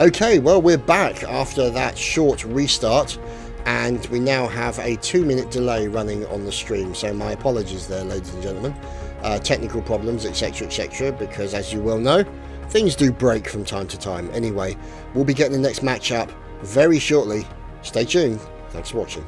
Okay, well, we're back after that short restart, and we now have a 2-minute delay running on the stream, so my apologies there, ladies and gentlemen. Technical problems, etc, etc, because as you well know, things do break from time to time. Anyway, we'll be getting the next match up very shortly. Stay tuned. Thanks for watching.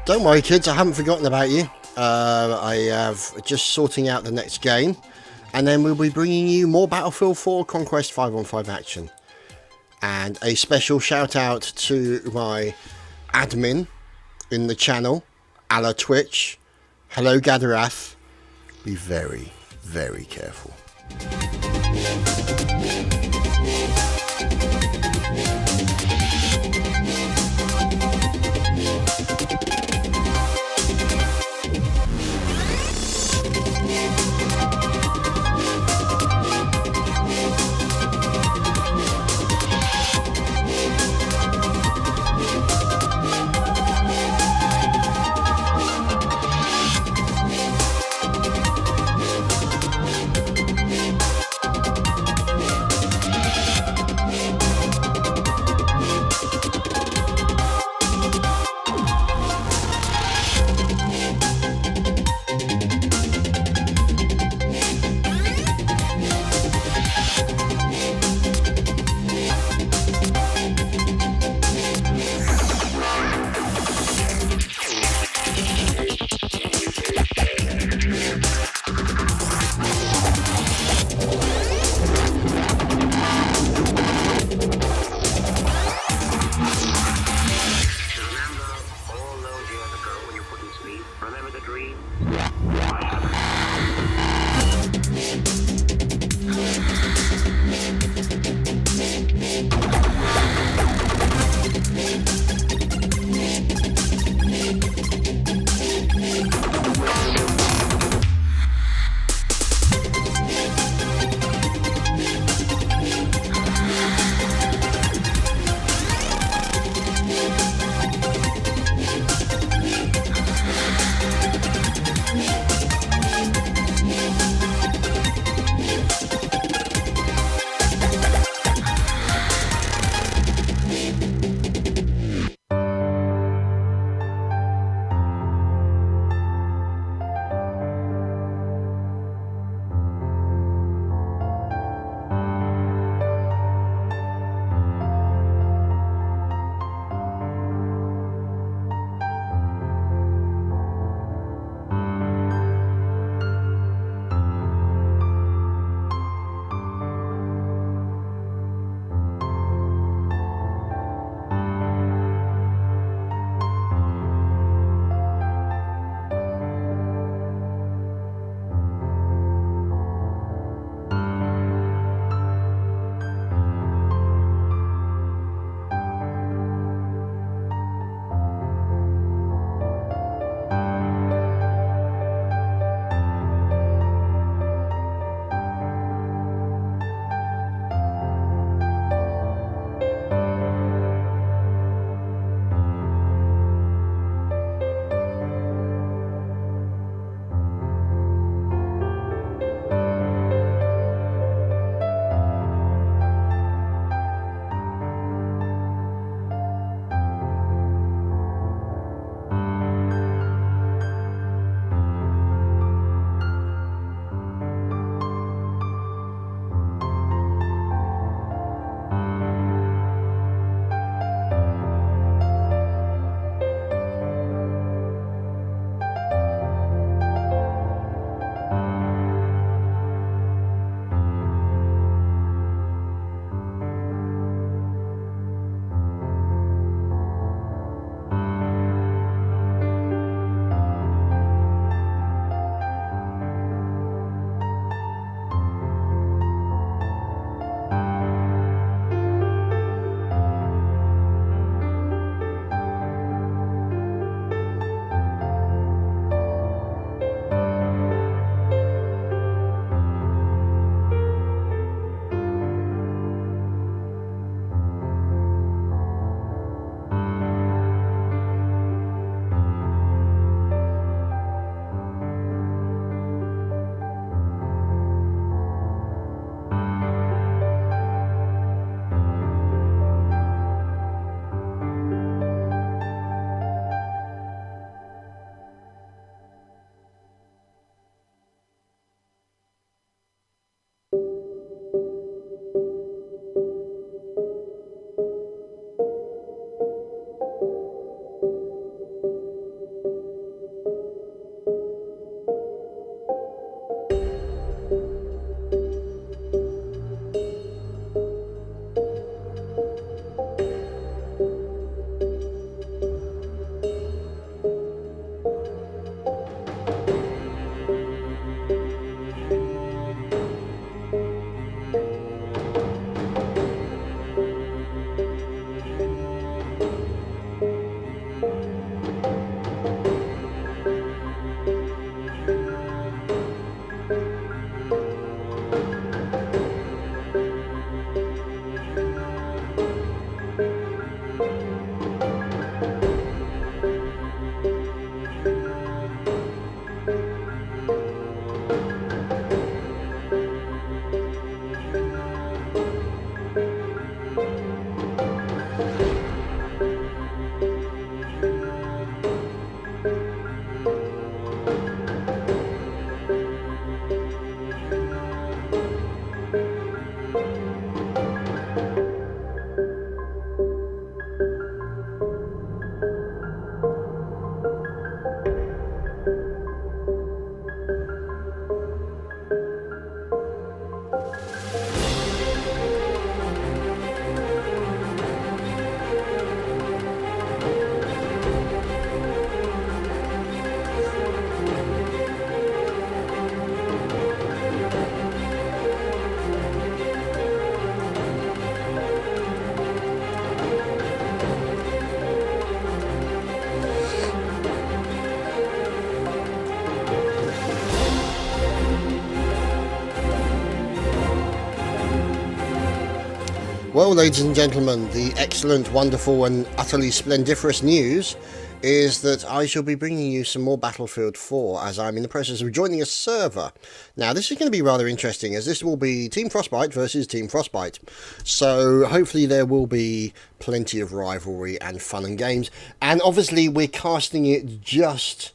Don't worry, kids, I haven't forgotten about you. I have just sorting out the next game, and then we'll be bringing you more Battlefield 4 Conquest 5-on-5 action. And a special shout out to my admin in the channel, a la Twitch. Hello, Gadarath. Be very, very careful. Well, ladies and gentlemen, the excellent, wonderful and utterly splendiferous news is that I shall be bringing you some more Battlefield 4 as I'm in the process of joining a server. Now, this is going to be rather interesting as this will be Team Frostbite versus Team Frostbite. So, hopefully there will be plenty of rivalry and fun and games. And obviously we're casting it just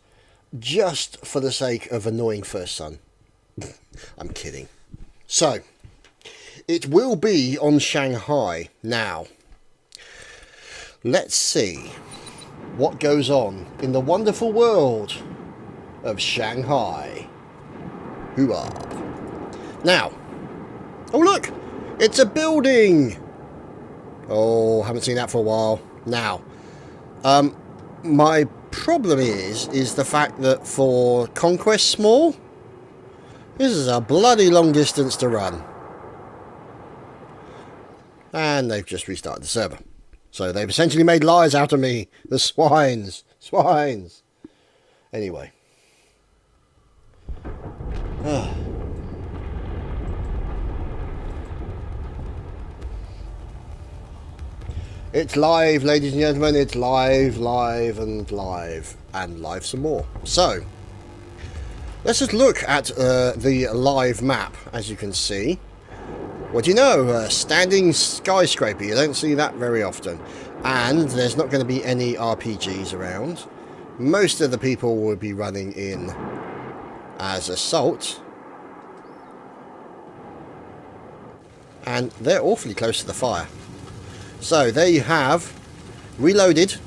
for the sake of annoying First Son. I'm kidding. So, it will be on Shanghai. Now, let's see what goes on in the wonderful world of Shanghai. Hooah. Now, oh look, it's a building. Oh, haven't seen that for a while. Now, my problem is the fact that for Conquest Small, this is a bloody long distance to run. And they've just restarted the server. So they've essentially made liars out of me. The swines. Swines. Anyway. It's live, ladies and gentlemen. It's live, and live some more. So, let's just look at the live map, as you can see. What do you know? A standing skyscraper. You don't see that very often. And there's not going to be any RPGs around. Most of the people will be running in as assault. And they're awfully close to the fire. So there you have Reloaded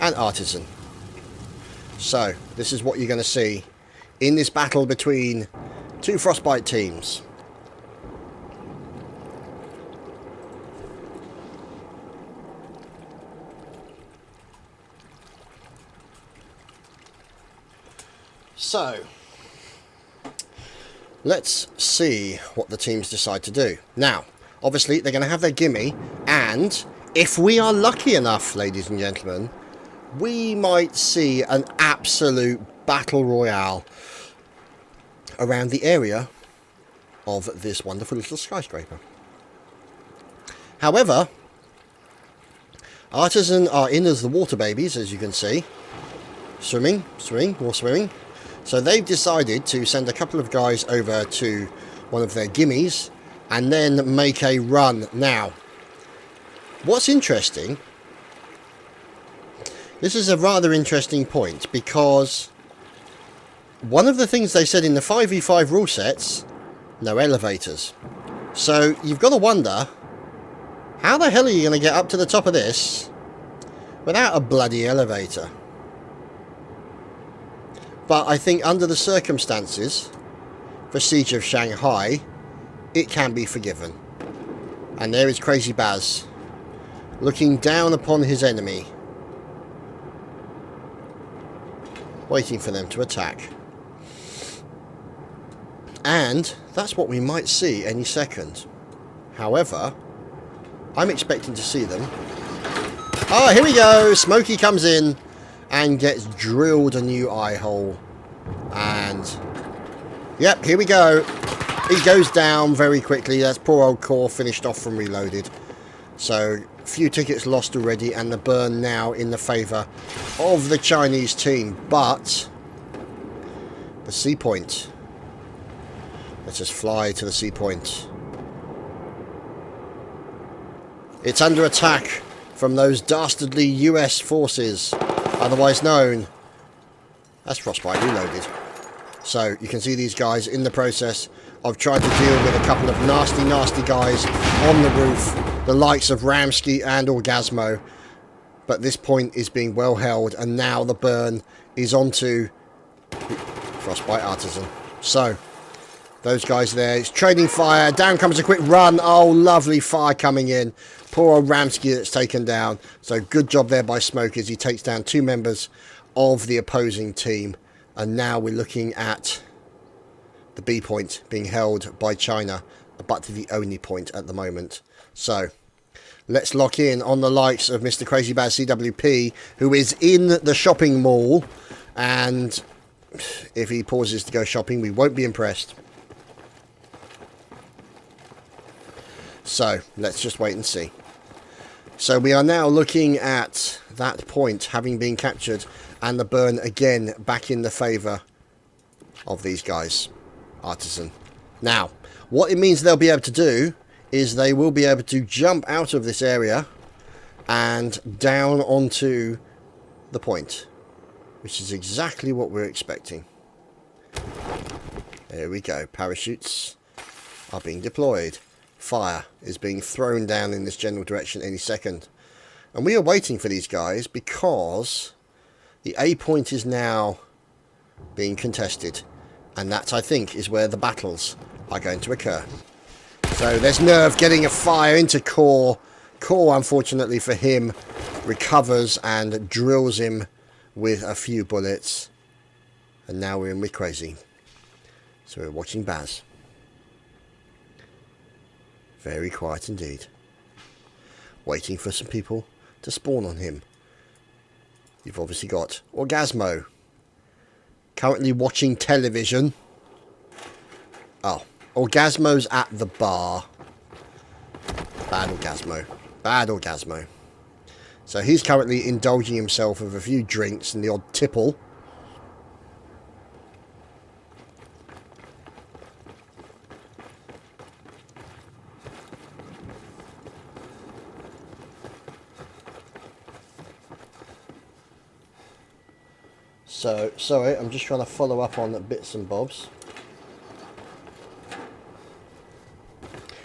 and Artisan. So this is what you're going to see in this battle between two Frostbite teams. So, let's see what the teams decide to do. Now, obviously, they're going to have their gimme, and if we are lucky enough, ladies and gentlemen, we might see an absolute battle royale around the area of this wonderful little skyscraper. However, Artisan are in as the water babies, as you can see. Swimming, more swimming. So they've decided to send a couple of guys over to one of their gimmies and then make a run. Now, what's interesting, this is a rather interesting point, because one of the things they said in the 5v5 rule sets, no elevators. So you've got to wonder, how the hell are you going to get up to the top of this without a bloody elevator? But I think under the circumstances, for Siege of Shanghai, it can be forgiven. And there is Crazy Baz, looking down upon his enemy, waiting for them to attack. And that's what we might see any second. However, I'm expecting to see them. Oh, here we go! Smokey comes in and gets drilled a new eye hole. And yep, here we go. He goes down very quickly. That's poor old Core finished off from Reloaded. So a few tickets lost already, and the burn now in the favour of the Chinese team. But the sea point. Let's just fly to the sea point. It's under attack from those dastardly US forces, otherwise known as Frostbite Reloaded. So you can see these guys in the process of trying to deal with a couple of nasty guys on the roof, the likes of Ramsky and Orgasmo. But this point is being well held, and now the burn is onto Frostbite Artisan. So those guys there, it's trading fire, down comes a quick run. Oh, lovely fire coming in. Poor old Ramsky that's taken down. So good job there by Smoke as he takes down two members of the opposing team. And now we're looking at the B point being held by China, but the only point at the moment. So let's lock in on the likes of Mr. Crazy Bad CWP, who is in the shopping mall. And if he pauses to go shopping, we won't be impressed. So let's just wait and see. So we are now looking at that point having been captured, and the burn again back in the favour of these guys, Artisan. Now, what it means they'll be able to do is they will be able to jump out of this area and down onto the point, which is exactly what we're expecting. There we go. Parachutes are being deployed. Fire is being thrown down in this general direction any second. And we are waiting for these guys because the A point is now being contested. And that, I think, is where the battles are going to occur. So there's Nerve getting a fire into Core. Core, unfortunately for him, recovers and drills him with a few bullets. And now we're in with Crazy. So we're watching Baz. Very quiet indeed. Waiting for some people to spawn on him. You've obviously got Orgasmo. Currently watching television. Oh, Orgasmo's at the bar. Bad Orgasmo. Bad Orgasmo. So he's currently indulging himself with a few drinks and the odd tipple. So, sorry, I'm just trying to follow up on bits and bobs.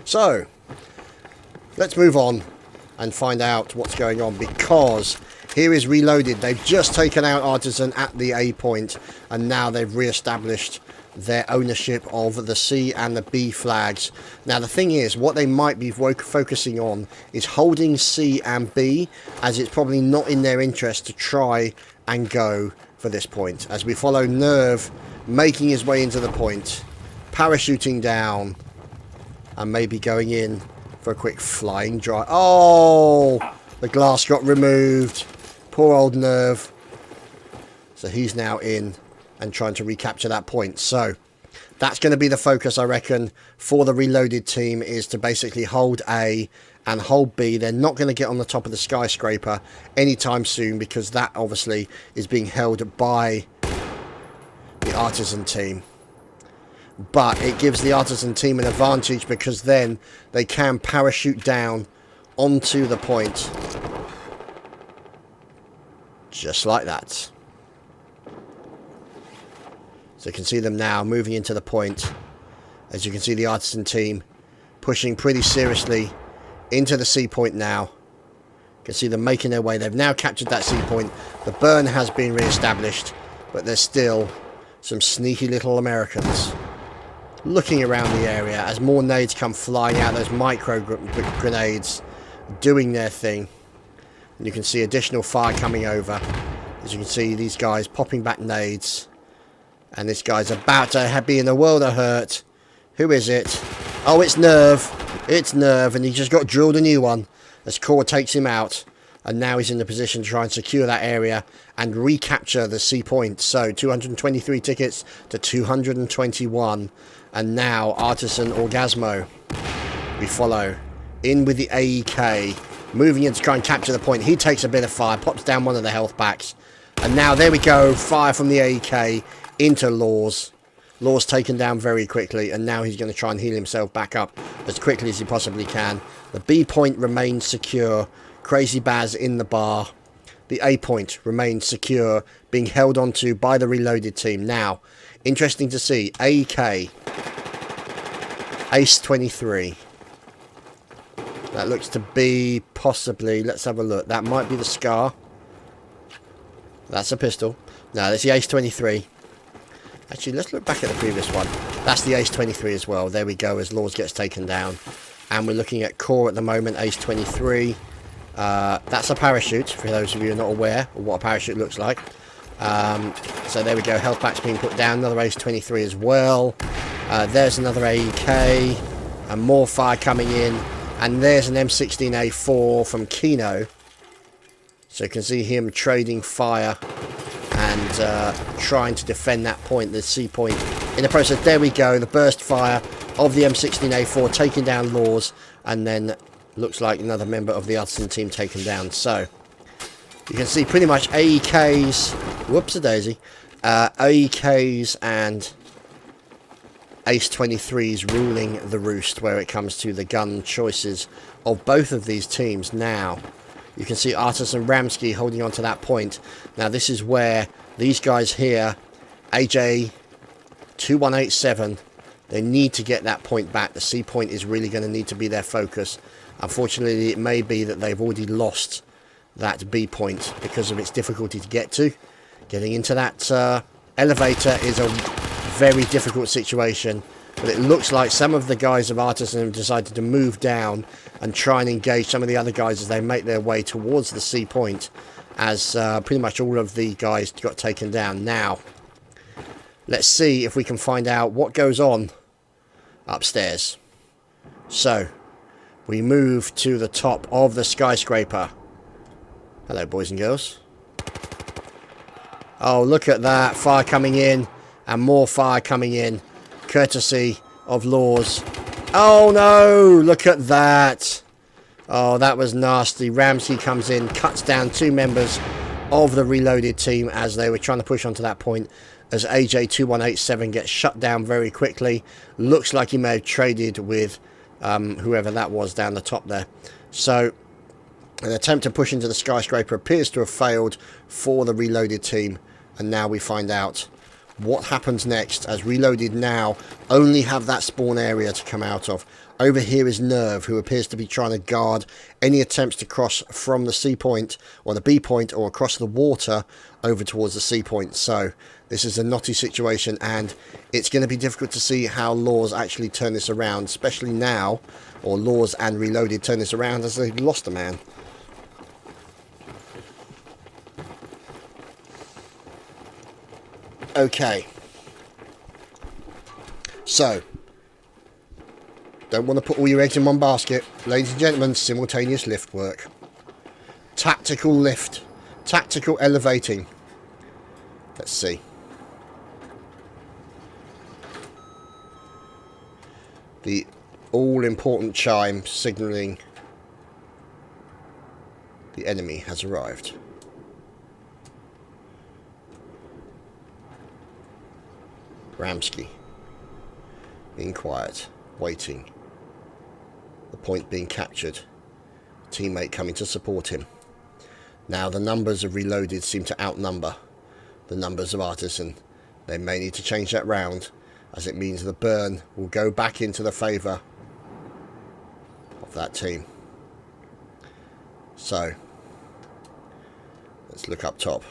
So, let's move on and find out what's going on, because here is Reloaded. They've just taken out Artisan at the A point, and now they've re-established their ownership of the C and the B flags. Now, the thing is, what they might be focusing on is holding C and B, as it's probably not in their interest to try and go for this point, as we follow Nerve making his way into the point, parachuting down, and maybe going in for a quick flying drive. Oh, the glass got removed. Poor old Nerve. So he's now in and trying to recapture that point. So that's going to be the focus, I reckon, for the Reloaded team, is to basically hold A and hold B. They're not going to get on the top of the skyscraper anytime soon, because that obviously is being held by the Artisan team. But it gives the Artisan team an advantage, because then they can parachute down onto the point. Just like that. So you can see them now moving into the point. As you can see, the Artisan team pushing pretty seriously into the C point now. You can see them making their way. They've now captured that C point. The burn has been re-established, but there's still some sneaky little Americans looking around the area as more nades come flying out. Those micro grenades doing their thing. And you can see additional fire coming over. As you can see, these guys popping back nades. And this guy's about to be in a world of hurt. Who is it? Oh, it's Nerve. It's Nerve, and he just got drilled a new one as Core takes him out. And now he's in the position to try and secure that area and recapture the C point. So 223 tickets to 221. And now Artisan Orgasmo, we follow in with the AEK, moving in to try and capture the point. He takes a bit of fire, pops down one of the health packs. And now there we go, fire from the AEK into Laws. Laws taken down very quickly, and now he's going to try and heal himself back up as quickly as he possibly can. The B point remains secure. Crazy Baz in the bar. The A point remains secure, being held onto by the Reloaded team. Now, interesting to see, AEK, Ace 23. That looks to be possibly, let's have a look, that might be the Scar. That's a pistol. No, that's the Ace 23. Actually, let's look back at the previous one. That's the Ace 23 as well. There we go, as Laws gets taken down. And we're looking at Core at the moment, Ace 23. That's a parachute, for those of you who are not aware of what a parachute looks like. So there we go, health pack's being put down. Another Ace 23 as well. There's another AEK. And more fire coming in. And there's an M16A4 from Kino. So you can see him trading fire and trying to defend that point, the C point. In the process, there we go, the burst fire of the M16A4 taking down Laws, and then looks like another member of the Artisan team taken down. So you can see pretty much AEKs, whoops-a-daisy, AEKs and Ace 23s ruling the roost where it comes to the gun choices of both of these teams. Now you can see Artisan Ramsky holding on to that point. Now this is where these guys here, AJ 2187, they need to get that point back. The C point is really going to need to be their focus. Unfortunately, it may be that they've already lost that B point because of its difficulty to get to. Getting into that elevator is a very difficult situation, but it looks like some of the guys of Artisan have decided to move down and try and engage some of the other guys as they make their way towards the C point, as pretty much all of the guys got taken down. Now let's see if we can find out what goes on upstairs. So we move to the top of the skyscraper. Hello, boys and girls. Oh, look at that. Fire coming in. And more fire coming in. Courtesy of Laws. Oh, no. Look at that. Oh, that was nasty. Ramsey comes in. Cuts down 2 members of the Reloaded team as they were trying to push onto that point. As AJ2187 gets shut down very quickly. Looks like he may have traded with whoever that was down the top there. So an attempt to push into the skyscraper appears to have failed for the Reloaded team. And now we find out what happens next, as Reloaded now only have that spawn area to come out of. Over here is Nerve, who appears to be trying to guard any attempts to cross from the C point or the B point or across the water over towards the C point. So this is a knotty situation, and it's going to be difficult to see how Laws actually turn this around, especially now, or Laws and Reloaded turn this around as they've lost a man. Okay, so don't want to put all your eggs in one basket. Ladies and gentlemen, simultaneous lift work. Tactical lift. Tactical elevating. Let's see. The all-important chime signalling the enemy has arrived. Ramsky being quiet, waiting. The point being captured. Teammate coming to support him. Now the numbers of Reloaded seem to outnumber the numbers of Artisan. They may need to change that round, as it means the burn will go back into the favour of that team. So let's look up top.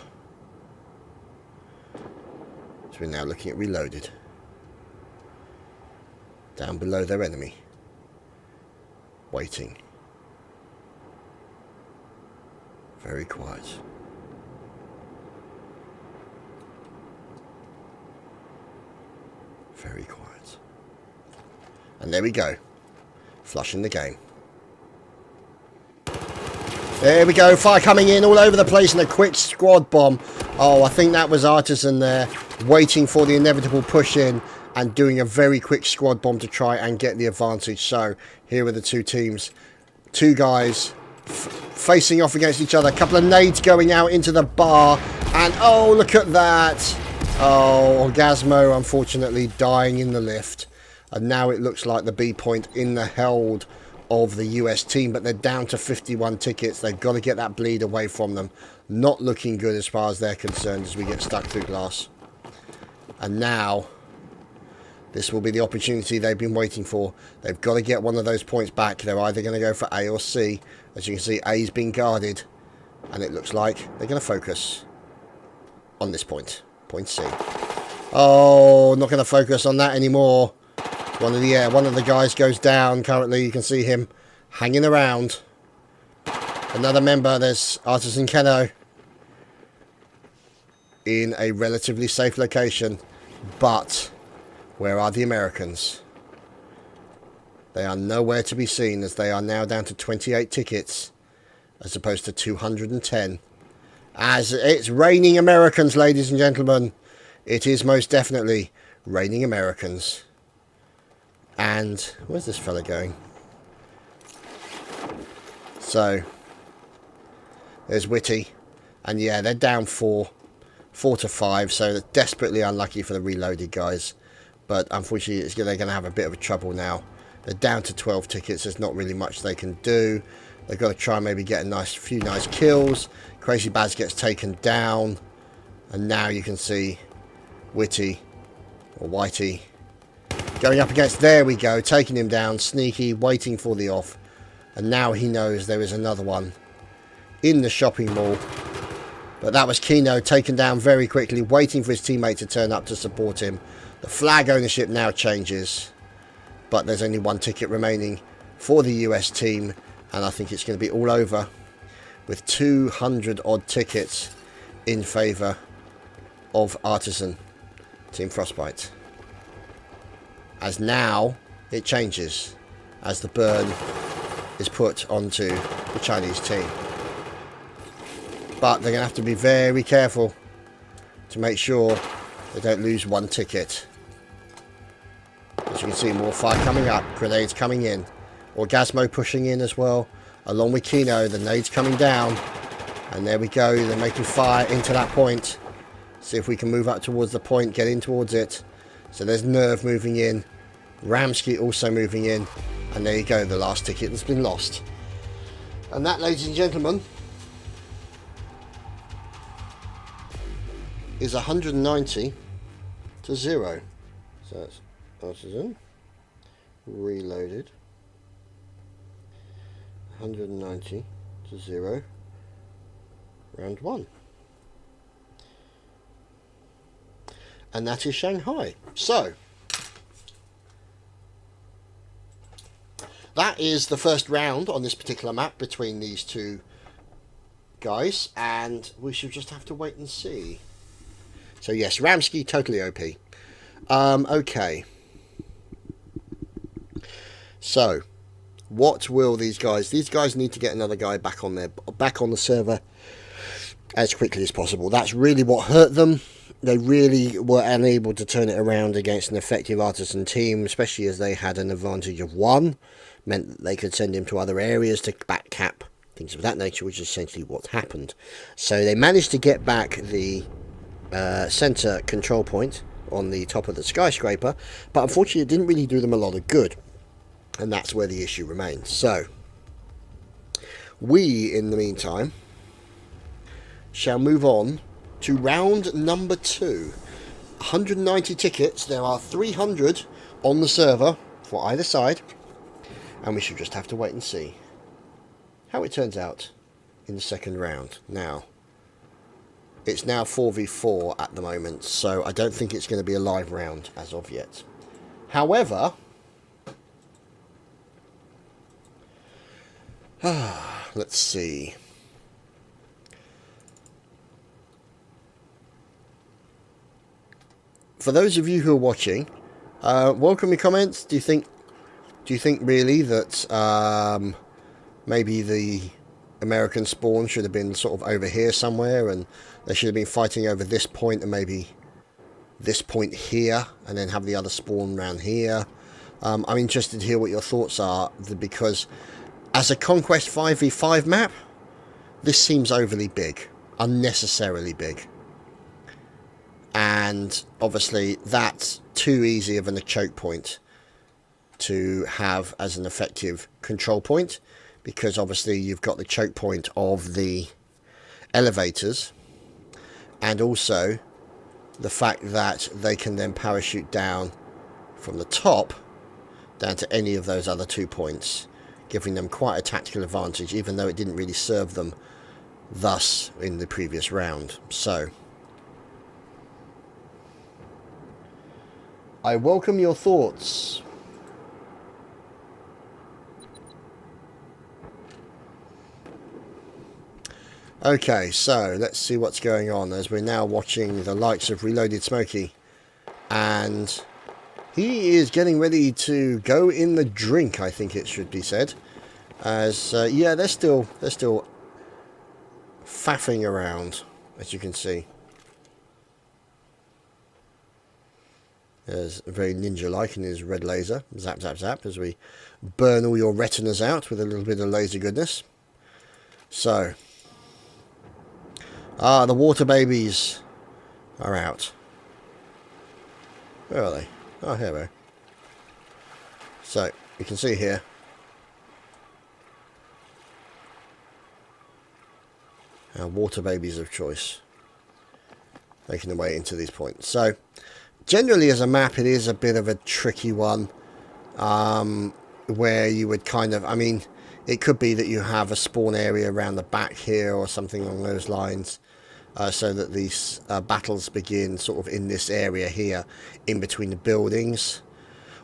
So we're now looking at Reloaded. Down below their enemy. Waiting. Very quiet. Very quiet. And there we go. Flushing the game. There we go. Fire coming in all over the place and a quick squad bomb. Oh, I think that was Artisan there, waiting for the inevitable push in and doing a very quick squad bomb to try and get the advantage. So here are the two teams. Two guys facing off against each other. A couple of nades going out into the bar. And oh, look at that. Oh, Orgasmo unfortunately dying in the lift. And now it looks like the B point in the hold of the US team, but they're down to 51 tickets. They've got to get that bleed away from them. Not looking good as far as they're concerned as we get stuck through glass. And now this will be the opportunity they've been waiting for. They've got to get one of those points back. They're either going to go for A or C. As you can see, A's been guarded, and it looks like they're going to focus on this point. Point C. Oh, not going to focus on that anymore. One of the guys goes down currently. You can see him hanging around. Another member, there's Artisan Keno, in a relatively safe location. But where are the Americans? They are nowhere to be seen, as they are now down to 28 tickets as opposed to 210. As it's raining Americans, ladies and gentlemen. It is most definitely raining Americans. And where's this fella going? So there's Witty, and yeah, they're down 4 to 5, so they're desperately unlucky for the reloaded guys. But unfortunately, they're going to have a bit of a trouble now. They're down to 12 tickets. There's not really much they can do. They've got to try and maybe get a few nice kills. Crazy Baz gets taken down, and now you can see Witty or Whitey going up against. There we go, taking him down. Sneaky, waiting for the off, and now he knows there is another one in the shopping mall. But that was Kino, taken down very quickly, waiting for his teammate to turn up to support him. The flag ownership now changes, but there's only 1 ticket remaining for the US team, and I think it's going to be all over with 200 odd tickets in favour of Artisan, Team Frostbite. As now it changes as the burn is put onto the Chinese team. But they're going to have to be very careful to make sure they don't lose 1 ticket. As you can see, more fire coming up, grenades coming in. Orgasmo pushing in as well, along with Kino. The nades coming down. And there we go, they're making fire into that point. See if we can move up towards the point, get in towards it. So there's Nerve moving in. Ramsky also moving in. And there you go, the last ticket that's been lost. And that, ladies and gentlemen, is 190 to 0. So that's Artisan. Reloaded. 190 to 0. Round 1. And that is Shanghai. So that is the first round on this particular map between these two guys, and we should just have to wait and see. So yes, Ramsky totally OP. Okay. So what will these guys? These guys need to get another guy back on the server as quickly as possible. That's really what hurt them. They really were unable to turn it around against an effective Artisan team, especially as they had an advantage of 1. Meant that they could send him to other areas to back cap, things of that nature, which is essentially what happened. So they managed to get back the center control point on the top of the skyscraper, but unfortunately it didn't really do them a lot of good. And that's where the issue remains. So we, in the meantime, shall move on to round number 2. 190 tickets. There are 300 on the server for either side, and we should just have to wait and see how it turns out in the second round. Now, it's now 4v4 at the moment, so I don't think it's going to be a live round as of yet. However, let's see. For those of you who are watching, welcome your comments. Do you think really that maybe the American spawn should have been sort of over here somewhere, and they should have been fighting over this point and maybe this point here, and then have the other spawn around here? I'm interested to hear what your thoughts are, because as a Conquest 5v5 map, this seems overly big, unnecessarily big. And obviously that's too easy of a choke point to have as an effective control point, because obviously you've got the choke point of the elevators, and also the fact that they can then parachute down from the top down to any of those other 2 points, giving them quite a tactical advantage, even though it didn't really serve them thus in the previous round. So I welcome your thoughts. Okay, so let's see what's going on, as we're now watching the likes of Reloaded Smokey, and he is getting ready to go in the drink, I think it should be said, as yeah, they're still faffing around, as you can see. There's very ninja-like in his red laser. Zap, zap, zap, as we burn all your retinas out with a little bit of laser goodness. So, the water babies are out. Where are they? Oh, here we are. So, you can see here. Our water babies of choice. Making their way into these points. So, generally as a map, it is a bit of a tricky one. Where you would kind of, I mean, it could be that you have a spawn area around the back here or something along those lines. So that these battles begin sort of in this area here, in between the buildings.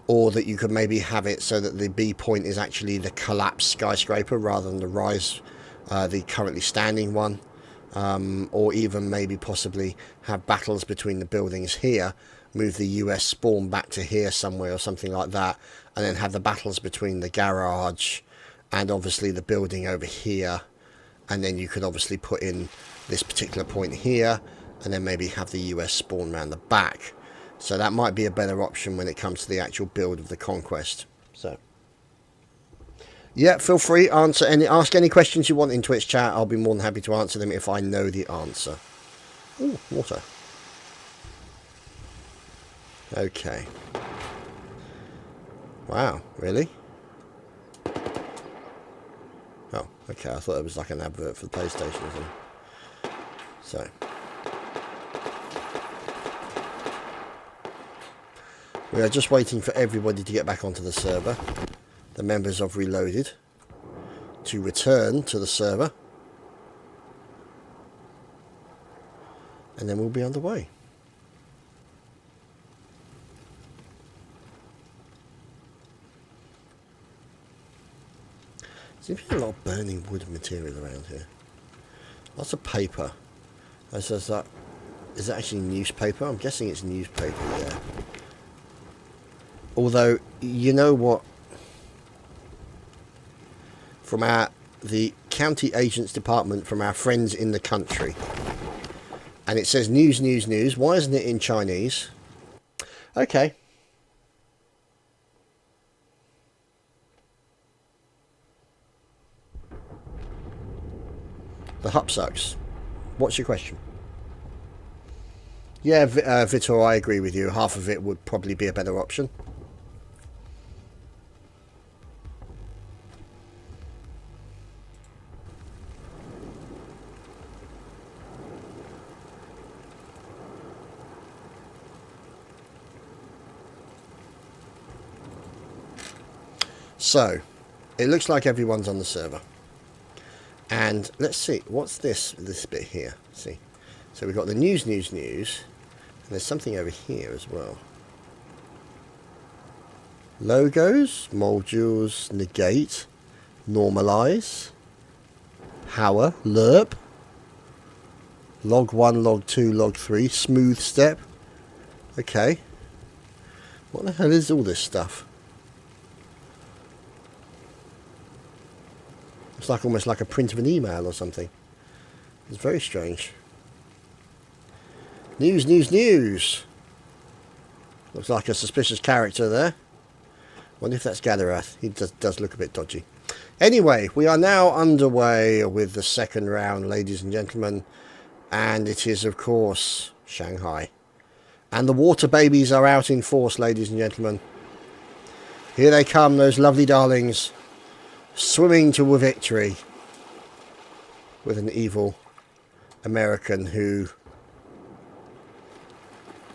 Or that you could maybe have it so that the B point is actually the collapsed skyscraper rather than the rise, the currently standing one. Or even maybe possibly have battles between the buildings here, move the US spawn back to here somewhere or something like that, and then have the battles between the garage and obviously the building over here, and then you could obviously put in this particular point here, and then maybe have the US spawn around the back. So that might be a better option when it comes to the actual build of the Conquest. So yeah, feel free, ask any questions you want in Twitch chat. I'll be more than happy to answer them if I know the answer. Ooh, water. Okay. Wow, really? Oh, okay, I thought it was like an advert for the PlayStation or something. So. We are just waiting for everybody to get back onto the server. The members of Reloaded to return to the server. And then we'll be underway. Seems to be a lot of burning wood material around here. Lots of paper. Is that actually newspaper? I'm guessing it's newspaper, yeah. Although, you know what? From the county agents department, from our friends in the country. And it says news, news, news. Why isn't it in Chinese? Okay. The hub sucks. What's your question? Yeah, Vitor, I agree with you. Half of it would probably be a better option. So, it looks like everyone's on the server. And let's see, what's this bit here? Let's see. So we've got the news, news, news. And there's something over here as well. Logos, modules, negate, normalize, power, lerp, log 1, log 2, log 3, smooth step. Okay. What the hell is all this stuff? It's like almost like a print of an email or something. It's very strange. News, news, news. Looks like a suspicious character there. Wonder if that's Gadarath. He does look a bit dodgy. Anyway, we are now underway with the second round, ladies and gentlemen. And it is, of course, Shanghai. And the water babies are out in force, ladies and gentlemen. Here they come, those lovely darlings. Swimming to victory with an evil American who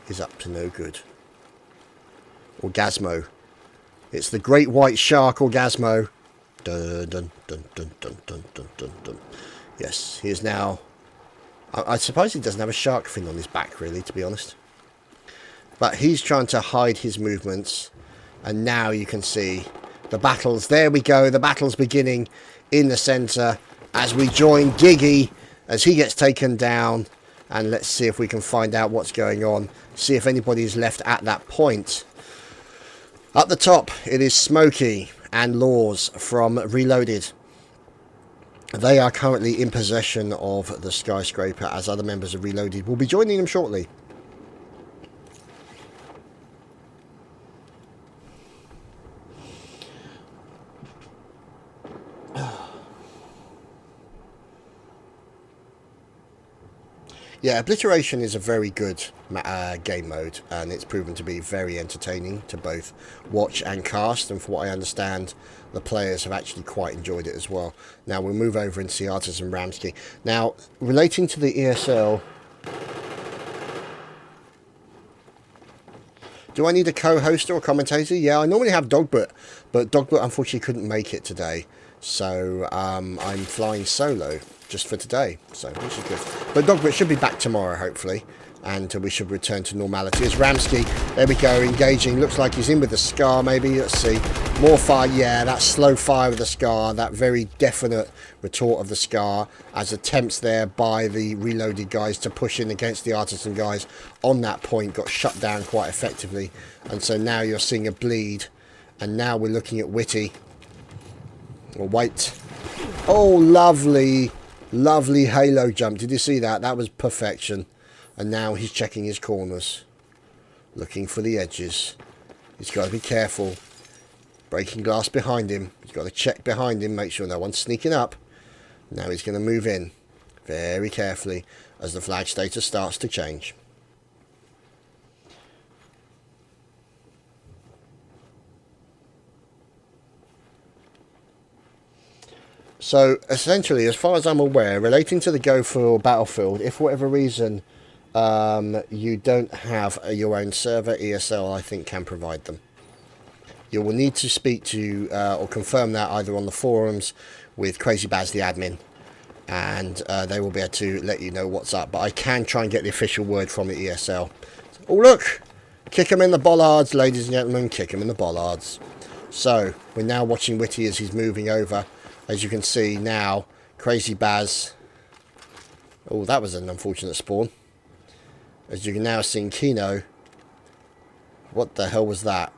is up to no good. Orgasmo. It's the great white shark Orgasmo. Dun, dun, dun, dun, dun, dun, dun, dun, dun. Yes, he is now... I suppose he doesn't have a shark fin on his back, really, to be honest. But he's trying to hide his movements. And now you can see... the battles, there we go, the battle's beginning in the centre as we join Giggy as he gets taken down. And let's see if we can find out what's going on. See if anybody's left at that point. At the top, it is Smokey and Laws from Reloaded. They are currently in possession of the skyscraper as other members of Reloaded will be joining them shortly. Yeah, Obliteration is a very good game mode, and it's proven to be very entertaining to both watch and cast, and for what I understand, the players have actually quite enjoyed it as well. Now we'll move over and see Artisan Ramsky. Now, relating to the ESL, do I need a co-host or a commentator? Yeah, I normally have Dogbert, but Dogbert unfortunately couldn't make it today, so I'm flying solo just for today, so which is good. But Dogbert should be back tomorrow, hopefully, and we should return to normality. As Ramsky, there we go, engaging. Looks like he's in with the Scar, maybe. Let's see. More fire. Yeah, that slow fire with the Scar, that very definite retort of the Scar, as attempts there by the reloaded guys to push in against the Artisan guys on that point got shut down quite effectively. And so now you're seeing a bleed, and now we're looking at Witty. Or White. Oh, lovely. Lovely halo jump. Did you see that? That was perfection. And now he's checking his corners. Looking for the edges. He's got to be careful. Breaking glass behind him. He's got to check behind him. Make sure no one's sneaking up. Now he's going to move in. Very carefully. As the flag status starts to change. So, essentially, as far as I'm aware, relating to the Go for Battlefield, if for whatever reason you don't have your own server, ESL, I think, can provide them. You will need to speak to or confirm that either on the forums with Crazy Baz, the admin, and they will be able to let you know what's up. But I can try and get the official word from the ESL. Oh, look! Kick him in the bollards, ladies and gentlemen. Kick him in the bollards. So, we're now watching Witty as he's moving over. As you can see now, Crazy Baz. Oh, that was an unfortunate spawn. As you can now see Kino. What the hell was that?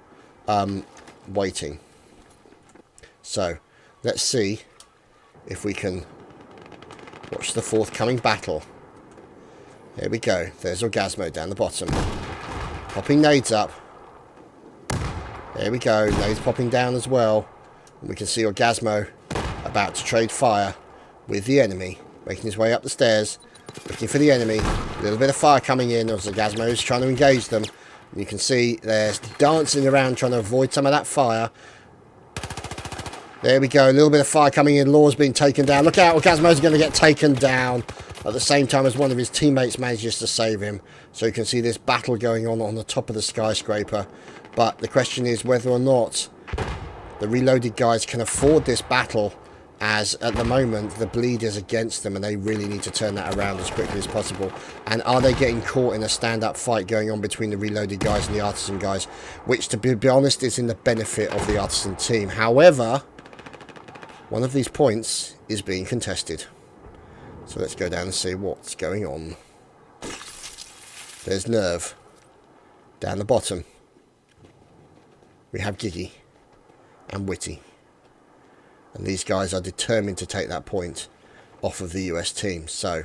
Waiting. So, let's see if we can watch the forthcoming battle. Here we go. There's Orgasmo down the bottom. Popping nades up. There we go. Nades popping down as well. And we can see Orgasmo about to trade fire with the enemy, making his way up the stairs, looking for the enemy. A little bit of fire coming in as Orgasmo is trying to engage them. And you can see they're dancing around trying to avoid some of that fire. There we go, a little bit of fire coming in. Law's being taken down. Look out, Orgasmo's going to get taken down at the same time as one of his teammates manages to save him. So you can see this battle going on the top of the skyscraper. But the question is whether or not the reloaded guys can afford this battle, as at the moment the bleed is against them and they really need to turn that around as quickly as possible. And are they getting caught in a stand-up fight going on between the reloaded guys and the Artisan guys, which to be honest is in the benefit of the Artisan team. However, one of these points is being contested, so let's go down and see what's going on. There's Nerve down the bottom. We have Giggy and Witty. And these guys are determined to take that point off of the US team. So,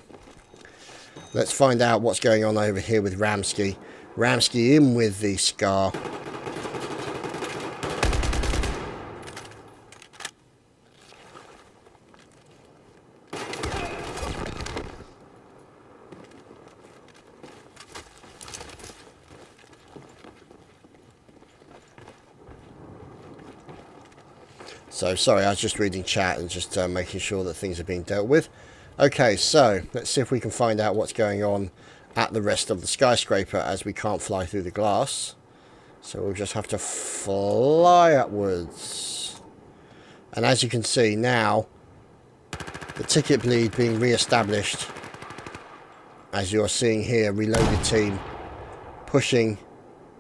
let's find out what's going on over here with Ramsky. Ramsky in with the Scar. So, sorry, I was just reading chat and just making sure that things are being dealt with. Okay, so, let's see if we can find out what's going on at the rest of the skyscraper, as we can't fly through the glass. So, we'll just have to fly upwards. And as you can see now, the ticket bleed being re-established. As you're seeing here, reloaded team pushing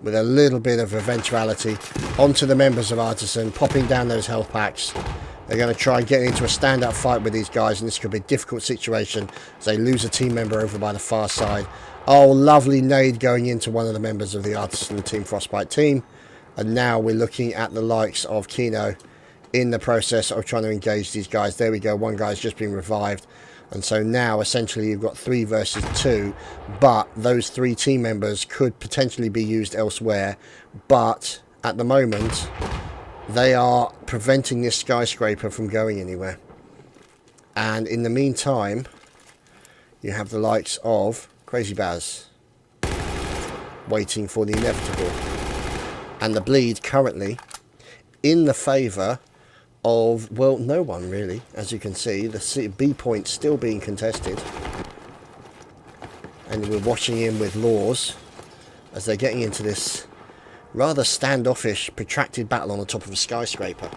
with a little bit of eventuality onto the members of Artisan, popping down those health packs. They're going to try and get into a stand-up fight with these guys, and this could be a difficult situation as they lose a team member over by the far side. Oh, lovely nade going into one of the members of the Artisan Team Frostbite team. And now we're looking at the likes of Kino in the process of trying to engage these guys. There we go, one guy's just been revived. And so now, essentially, you've got 3 versus 2, but those 3 team members could potentially be used elsewhere. But at the moment, they are preventing this skyscraper from going anywhere. And in the meantime, you have the likes of Crazy Baz. Waiting for the inevitable. And the bleed currently in the favour of, well, no one really. As you can see, the B point still being contested. And we're watching in with Laws as they're getting into this rather standoffish, protracted battle on the top of a skyscraper.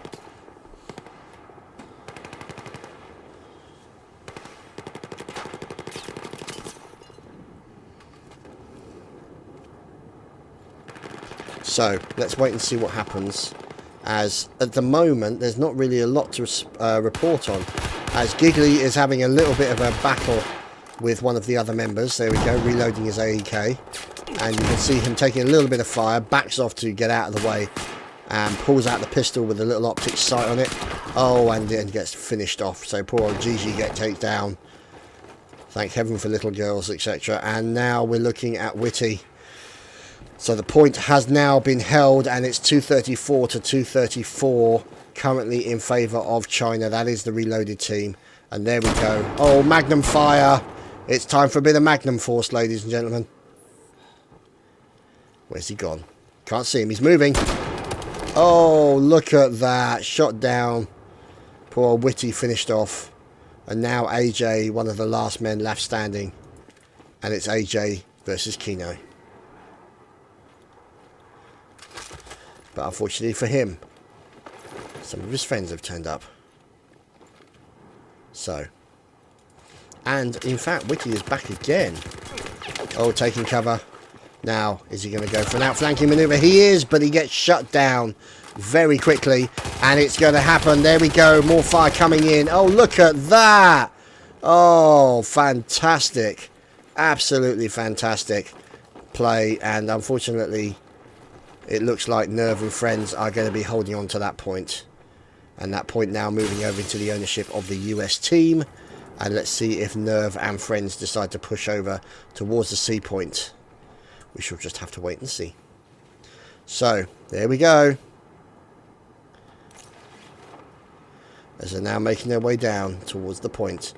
So, let's wait and see what happens, as at the moment there's not really a lot to report on, as Giggly is having a little bit of a battle with one of the other members. There we go, reloading his AEK, and you can see him taking a little bit of fire, backs off to get out of the way, and pulls out the pistol with a little optic sight on it. Oh, and then gets finished off. So poor old Gigi gets taken down. Thank heaven for little girls, etc. And now we're looking at Witty. So the point has now been held, and it's 234 to 234 currently in favour of China. That is the reloaded team. And there we go. Oh, Magnum fire. It's time for a bit of Magnum force, ladies and gentlemen. Where's he gone? Can't see him. He's moving. Oh, look at that. Shot down. Poor old Witty finished off. And now AJ, one of the last men left standing. And it's AJ versus Kino. But unfortunately for him, some of his friends have turned up. So. And in fact, Witty is back again. Oh, taking cover. Now, is he going to go for an outflanking maneuver? He is, but he gets shut down very quickly. And it's going to happen. There we go. More fire coming in. Oh, look at that. Oh, fantastic. Absolutely fantastic play. And unfortunately, it looks like Nerve and friends are going to be holding on to that point. And that point now moving over into the ownership of the US team. And let's see if Nerve and friends decide to push over towards the C point. We shall just have to wait and see. So, there we go. As they're now making their way down towards the point.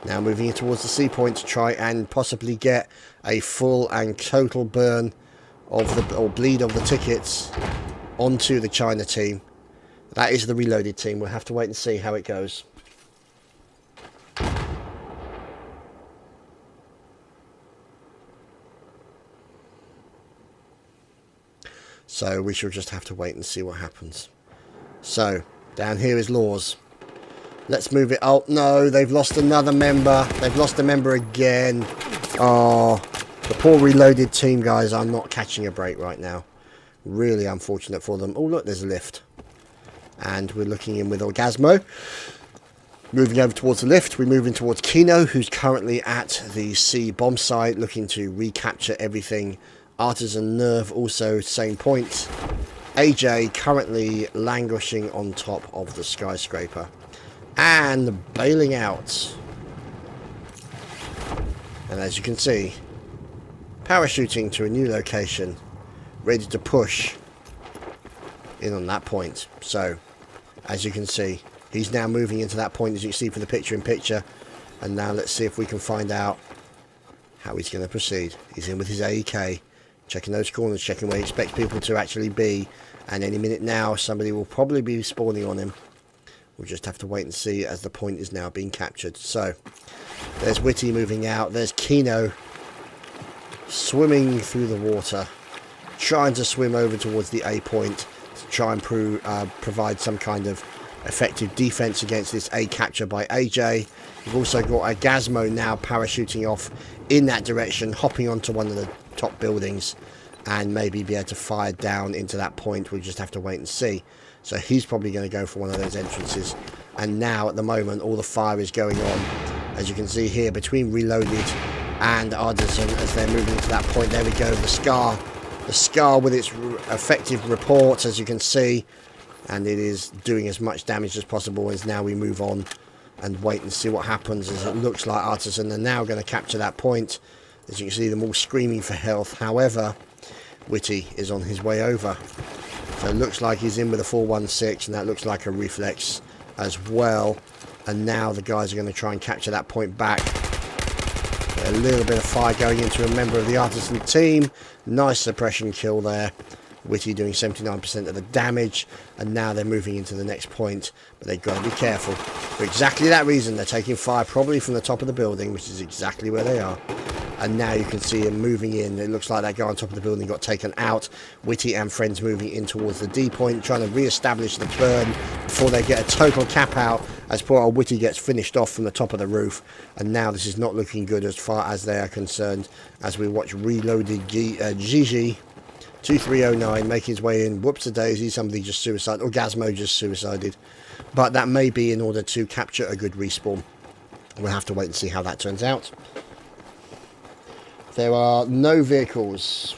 Now moving in towards the C point to try and possibly get a full and total burn of the, or bleed of the tickets onto the China team. That is the reloaded team. We'll have to wait and see how it goes. So we shall just have to wait and see what happens. So, down here is Laws. Let's move it. Oh, no, they've lost another member. They've lost a member again. Oh, the poor reloaded team, guys, are not catching a break right now. Really unfortunate for them. Oh, look, there's a lift. And we're looking in with Orgasmo. Moving over towards the lift, we're moving towards Kino, who's currently at the C bomb site, looking to recapture everything. Artisan, Nerve also same point. AJ currently languishing on top of the skyscraper and bailing out. And as you can see, parachuting to a new location, ready to push in on that point. So as you can see, he's now moving into that point, as you can see from the picture-in-picture. And now let's see if we can find out how he's going to proceed. He's in with his AEK. Checking those corners, checking where he expects people to actually be. And any minute now, somebody will probably be spawning on him. We'll just have to wait and see as the point is now being captured. So, there's Witty moving out. There's Kino swimming through the water. Trying to swim over towards the A point to try and provide some kind of effective defense against this A capture by AJ. We've also got Orgasmo now parachuting off in that direction, hopping onto one of the top buildings and maybe be able to fire down into that point. We'll just have to wait and see. So he's probably going to go for one of those entrances. And now at the moment all the fire is going on, as you can see here, between Reloaded and Artisan as they're moving to that point. There we go, the Scar with its effective reports, as you can see, and it is doing as much damage as possible. As now we move on and wait and see what happens, as it looks like Artisan are now going to capture that point. As you can see them all screaming for health. However, Witty is on his way over. So it looks like he's in with a 416, and that looks like a reflex as well. And now the guys are going to try and capture that point back. A little bit of fire going into a member of the Artisan team. Nice suppression kill there. Witty doing 79% of the damage, and now they're moving into the next point, but they've got to be careful. For exactly that reason, they're taking fire probably from the top of the building, which is exactly where they are. And now you can see him moving in. It looks like that guy on top of the building got taken out. Witty and friends moving in towards the D point, trying to re-establish the burn before they get a total cap out, as poor old Witty gets finished off from the top of the roof. And now this is not looking good as far as they are concerned, as we watch reloaded Gigi 2309 making his way in. Whoops-a-daisy, somebody just suicided, or Gazmo just suicided. But that may be in order to capture a good respawn. We'll have to wait and see how that turns out. There are no vehicles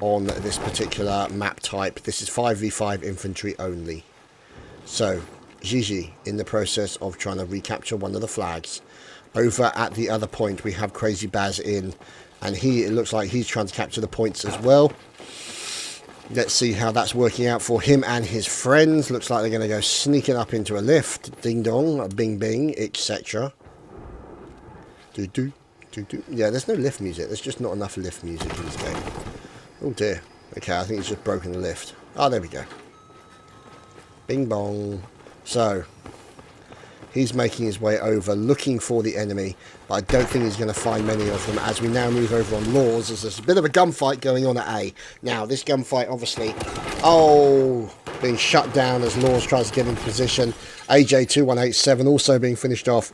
on this particular map type. This is 5v5 infantry only. So, Gigi in the process of trying to recapture one of the flags. Over at the other point, we have Crazy Baz in, and it looks like he's trying to capture the points as well. Let's see how that's working out for him and his friends. Looks like they're going to go sneaking up into a lift. Ding dong, bing bing, etc. Do do. Yeah, there's no lift music. There's just not enough lift music in this game. Oh dear. Okay, I think he's just broken the lift. Oh, there we go. Bing bong. So, he's making his way over, looking for the enemy, but I don't think he's going to find many of them. As we now move over on Laws, there's a bit of a gunfight going on at A. Now, this gunfight, obviously, being shut down as Laws tries to get into position. AJ2187 also being finished off.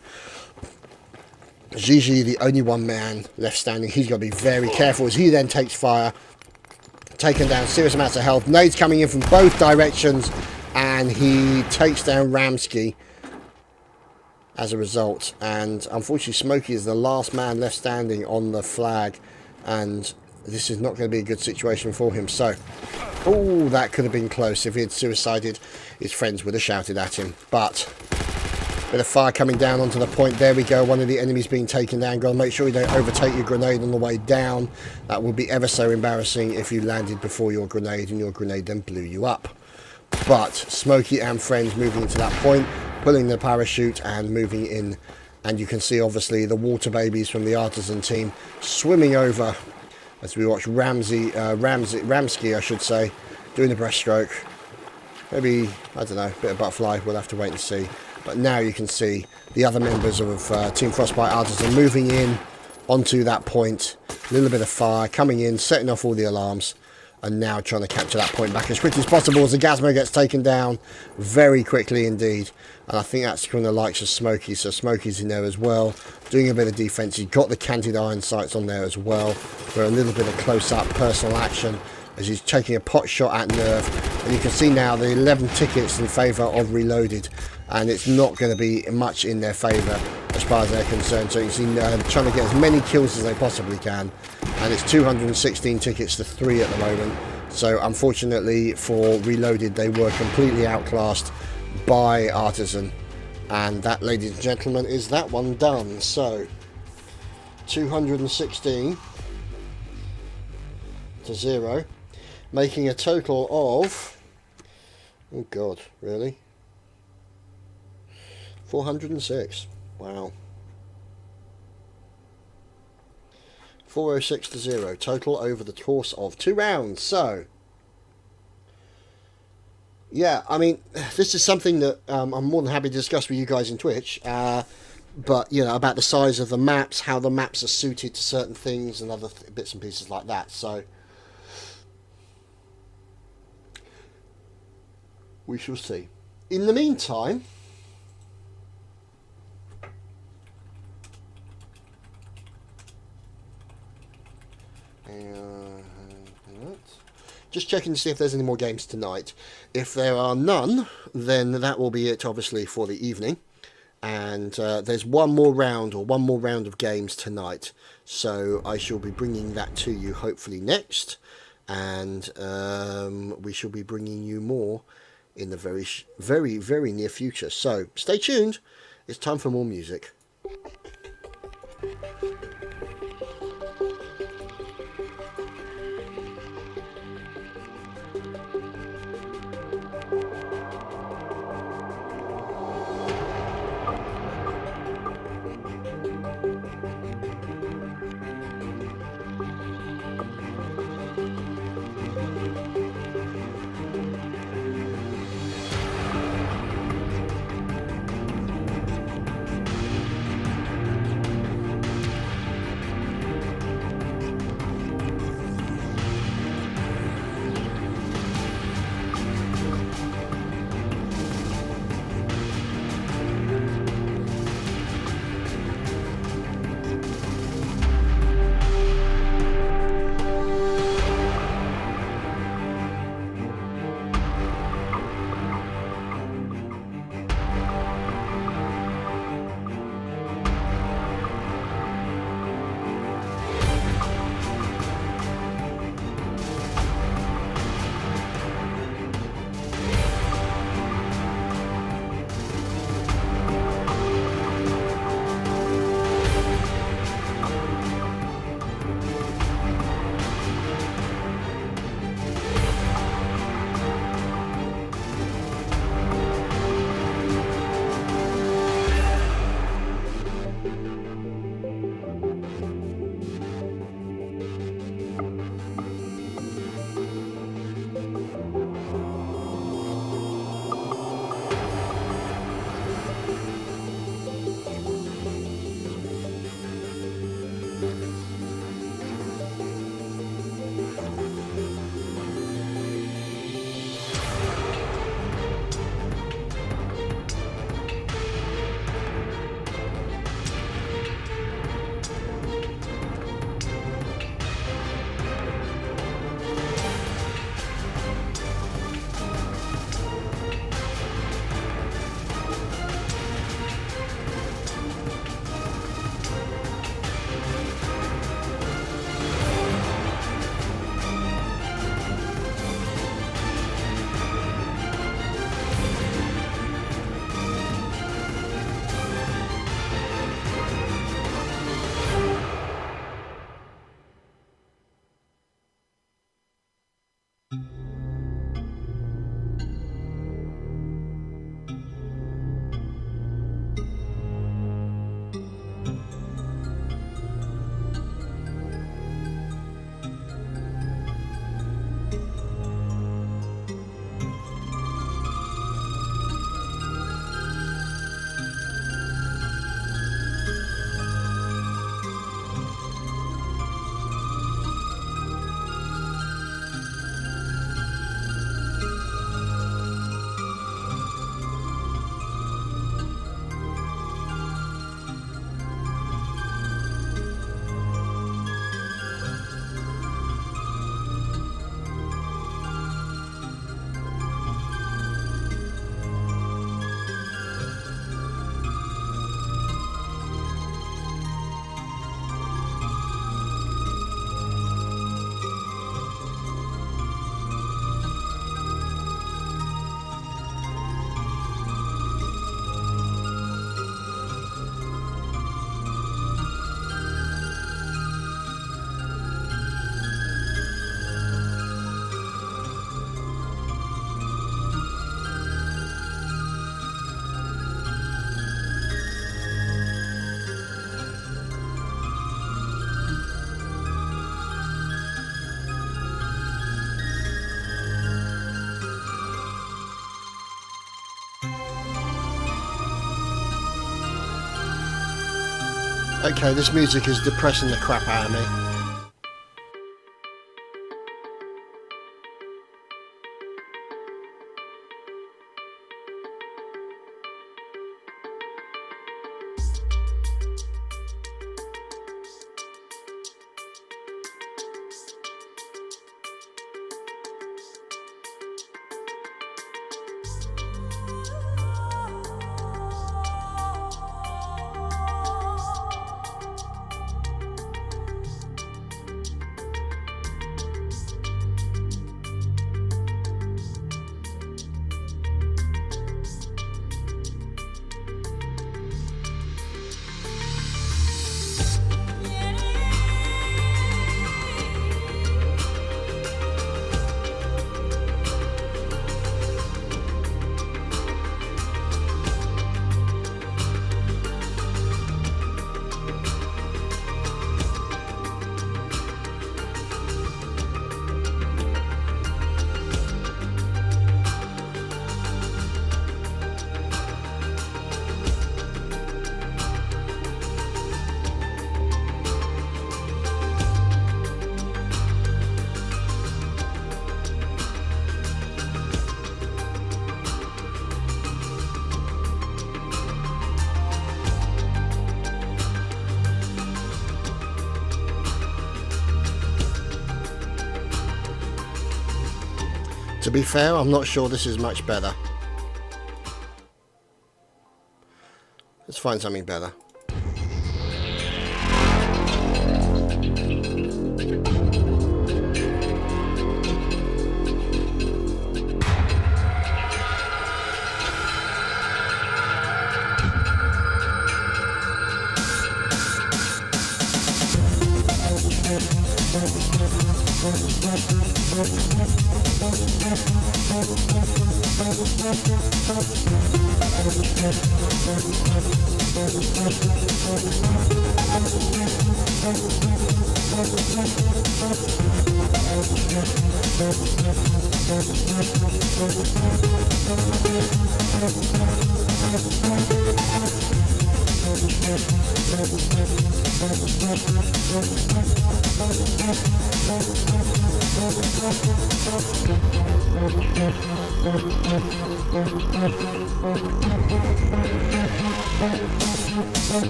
Gigi, the only one man left standing. He's got to be very careful as he then takes fire. Taken down, serious amounts of health. Nades coming in from both directions, and he takes down Ramsky as a result. And unfortunately, Smokey is the last man left standing on the flag, and this is not going to be a good situation for him. So, that could have been close. If he had suicided, his friends would have shouted at him. But bit of fire coming down onto the point. There we go. One of the enemies being taken down. Got to make sure you don't overtake your grenade on the way down. That would be ever so embarrassing if you landed before your grenade and your grenade then blew you up. But Smokey and friends moving into that point, pulling the parachute and moving in. And you can see obviously the water babies from the Artisan team swimming over as we watch Ramsky, I should say, doing the breaststroke. Maybe, I don't know, a bit of butterfly. We'll have to wait and see. But now you can see the other members of Team Frostbite Artisan moving in onto that point. A little bit of fire coming in, setting off all the alarms, and now trying to capture that point back as quickly as possible as the Gazmo gets taken down very quickly indeed. And I think that's from the likes of Smokey. So Smokey's in there as well, doing a bit of defense. He's got the canted iron sights on there as well for a little bit of close-up personal action as he's taking a pot shot at Nerve. And you can see now the 11 tickets in favour of Reloaded, and it's not going to be much in their favour as far as they're concerned. So you can see trying to get as many kills as they possibly can, and it's 216 tickets to 3 at the moment. So unfortunately for Reloaded, they were completely outclassed by Artisan, and that, ladies and gentlemen, is that one done. So 216 to 0, making a total of, oh god, really, 406. Wow. 406 to 0 total over the course of 2 rounds. So yeah, I mean, this is something that I'm more than happy to discuss with you guys in Twitch, but you know, about the size of the maps, how the maps are suited to certain things, and other bits and pieces like that. So we shall see. In the meantime, just checking to see if there's any more games tonight. If there are none, then that will be it, obviously, for the evening. And there's one more round of games tonight. So I shall be bringing that to you hopefully next. And we shall be bringing you more in the very, very, very near future. So stay tuned. It's time for more music. Okay, this music is depressing the crap out of me. To be fair, I'm not sure this is much better. Let's find something better.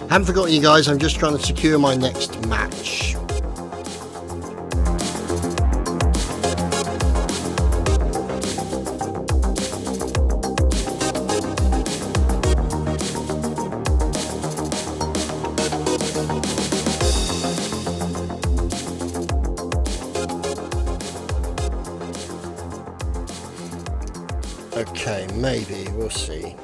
Haven't forgotten you guys, I'm just trying to secure my next match. Okay, maybe, we'll see.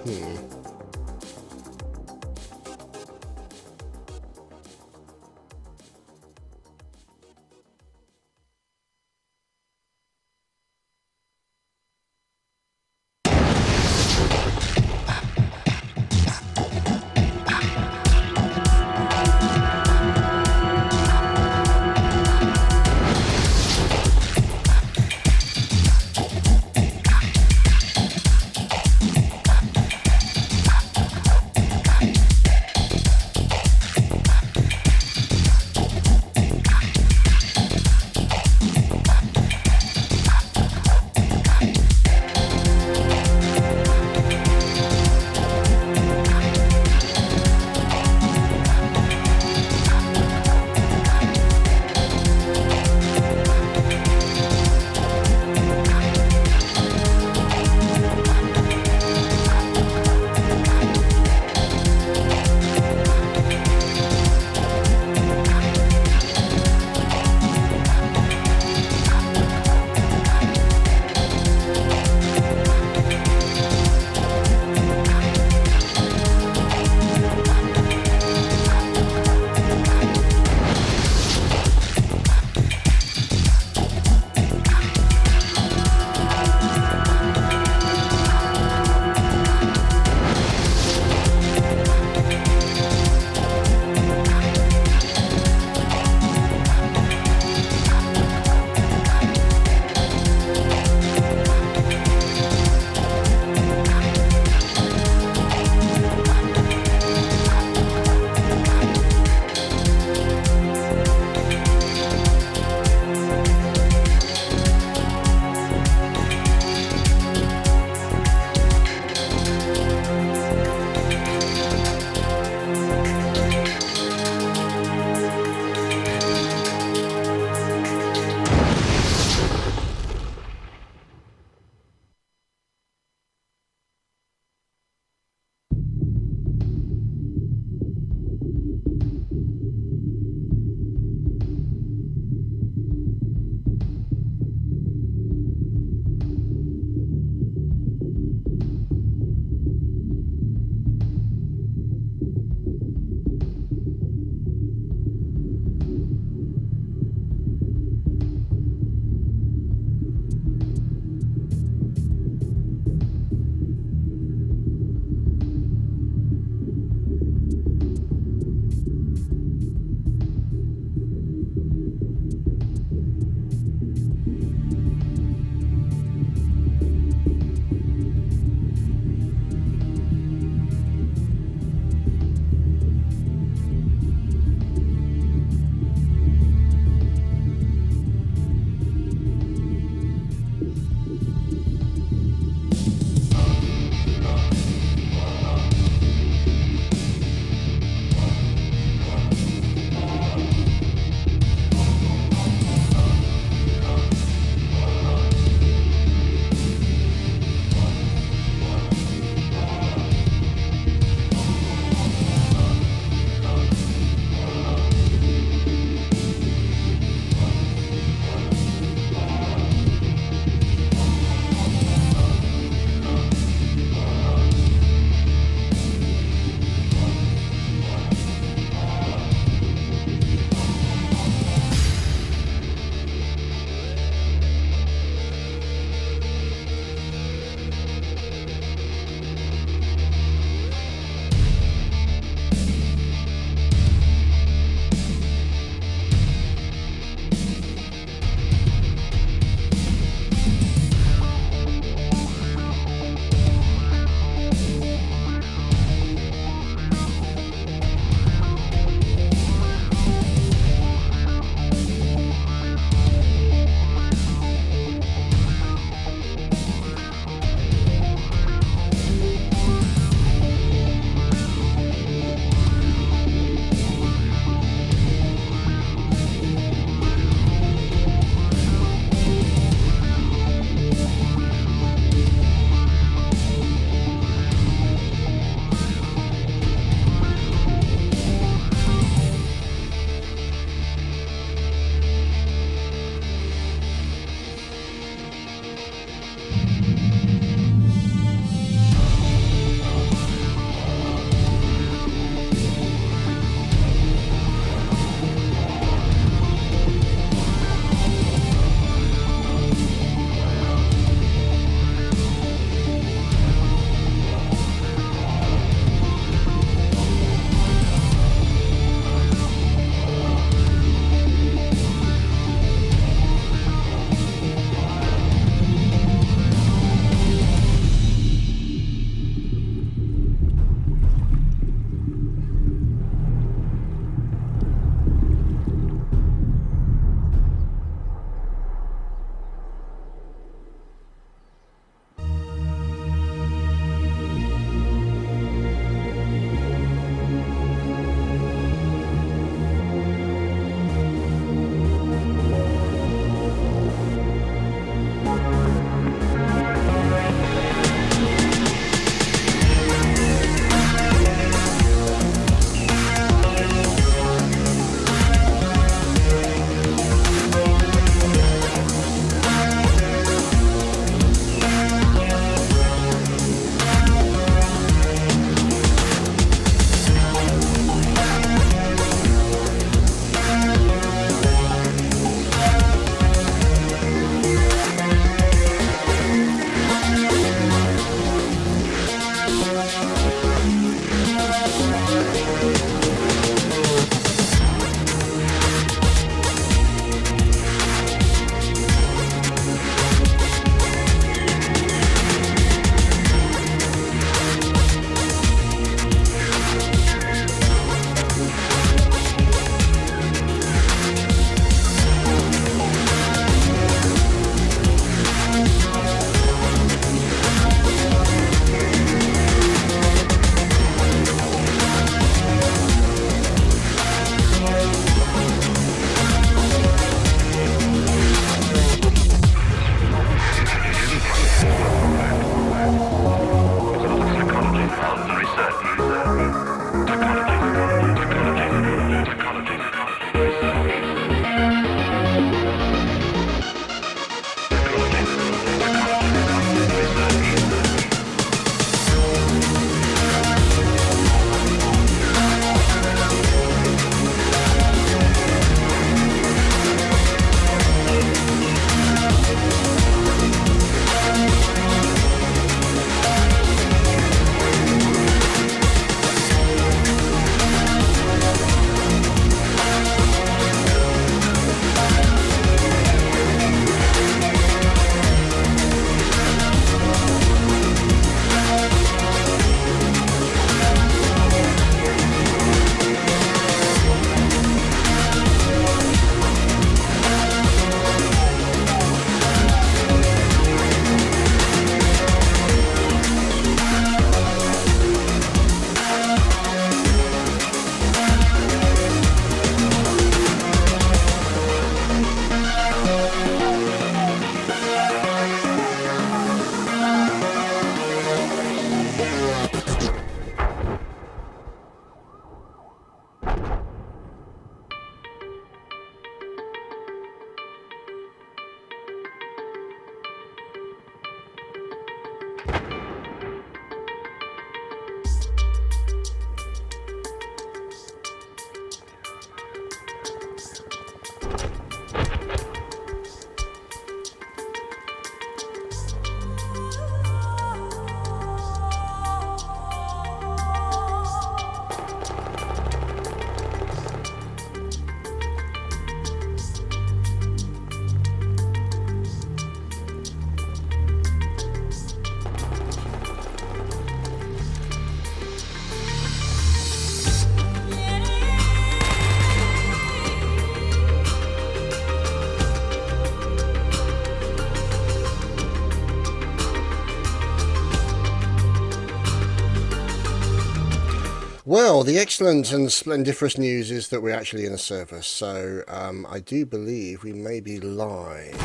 Well, the excellent and splendiferous news is that we're actually in a server, so I do believe we may be live,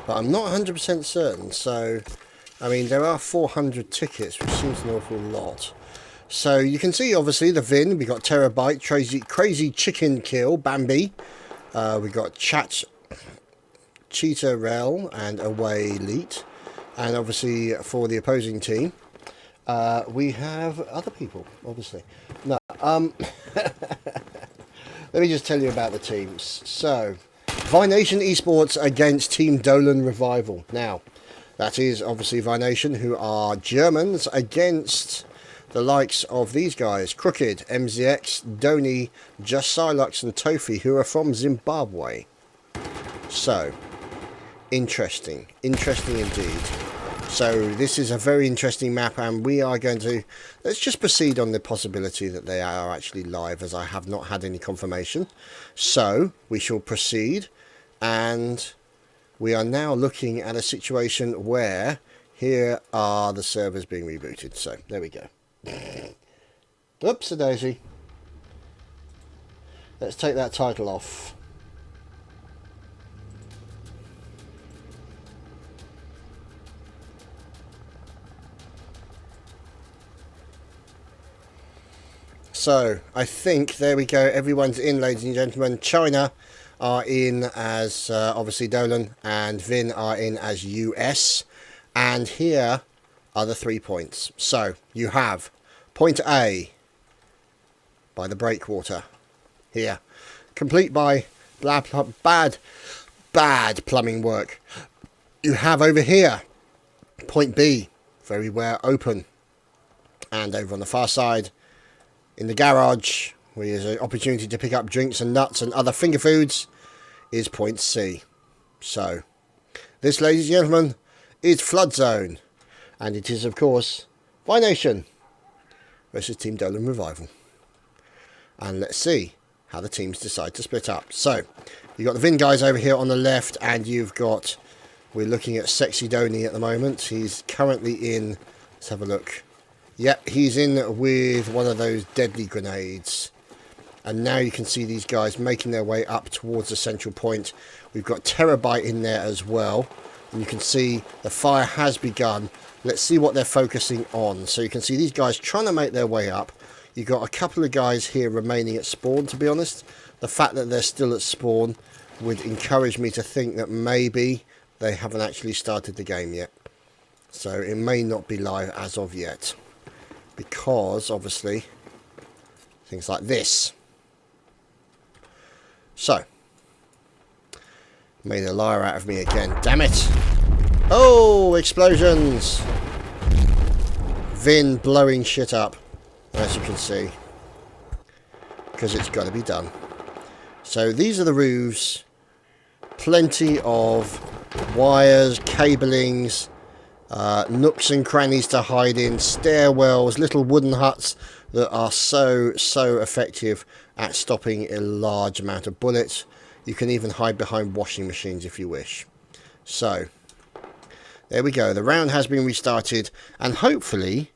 but I'm not 100% certain. So, I mean, there are 400 tickets, which seems an awful lot. So you can see, obviously, the VIN. We got Terabyte, Crazy Chicken Kill, Bambi. We got Cheetah Rel and Away Elite, and obviously for the opposing team, we have other people, obviously. No, let me just tell you about the teams. So, Vination Esports against Team Dolan Revival. Now, that is obviously Vination, who are Germans, against the likes of these guys: Crooked, MZX, Doni, Just Silux, and Tofi, who are from Zimbabwe. So, interesting indeed. So this is a very interesting map, and we are going to, let's just proceed on the possibility that they are actually live, as I have not had any confirmation. So we shall proceed, and we are now looking at a situation where here are the servers being rebooted. So there we go. Oops a daisy. Let's take that title off. So, I think, there we go, everyone's in, ladies and gentlemen. China are in as, obviously, Dolan, and Vin are in as US. And here are the 3 points. So, you have point A by the breakwater here. Complete by bad plumbing work. You have over here point B, very well open. And over on the far side, in the garage, where there's an opportunity to pick up drinks and nuts and other finger foods, is point C. So, this, ladies and gentlemen, is Flood Zone. And it is, of course, Vination versus Team Dolan Revival. And let's see how the teams decide to split up. So, you've got the Vin guys over here on the left, and you've got, we're looking at Sexy Doni at the moment. He's currently in, let's have a look. Yep, he's in with one of those deadly grenades. And now you can see these guys making their way up towards the central point. We've got Terabyte in there as well. And you can see the fire has begun. Let's see what they're focusing on. So you can see these guys trying to make their way up. You've got a couple of guys here remaining at spawn, to be honest. The fact that they're still at spawn would encourage me to think that maybe they haven't actually started the game yet. So it may not be live as of yet, because obviously things like this. So, made a liar out of me again, damn it. Oh, explosions. Vin blowing shit up, as you can see, because it's got to be done. So these are the roofs. Plenty of wires, cablings, nooks and crannies to hide in, stairwells, little wooden huts that are so effective at stopping a large amount of bullets. You can even hide behind washing machines if you wish. So, there we go. The round has been restarted, and hopefully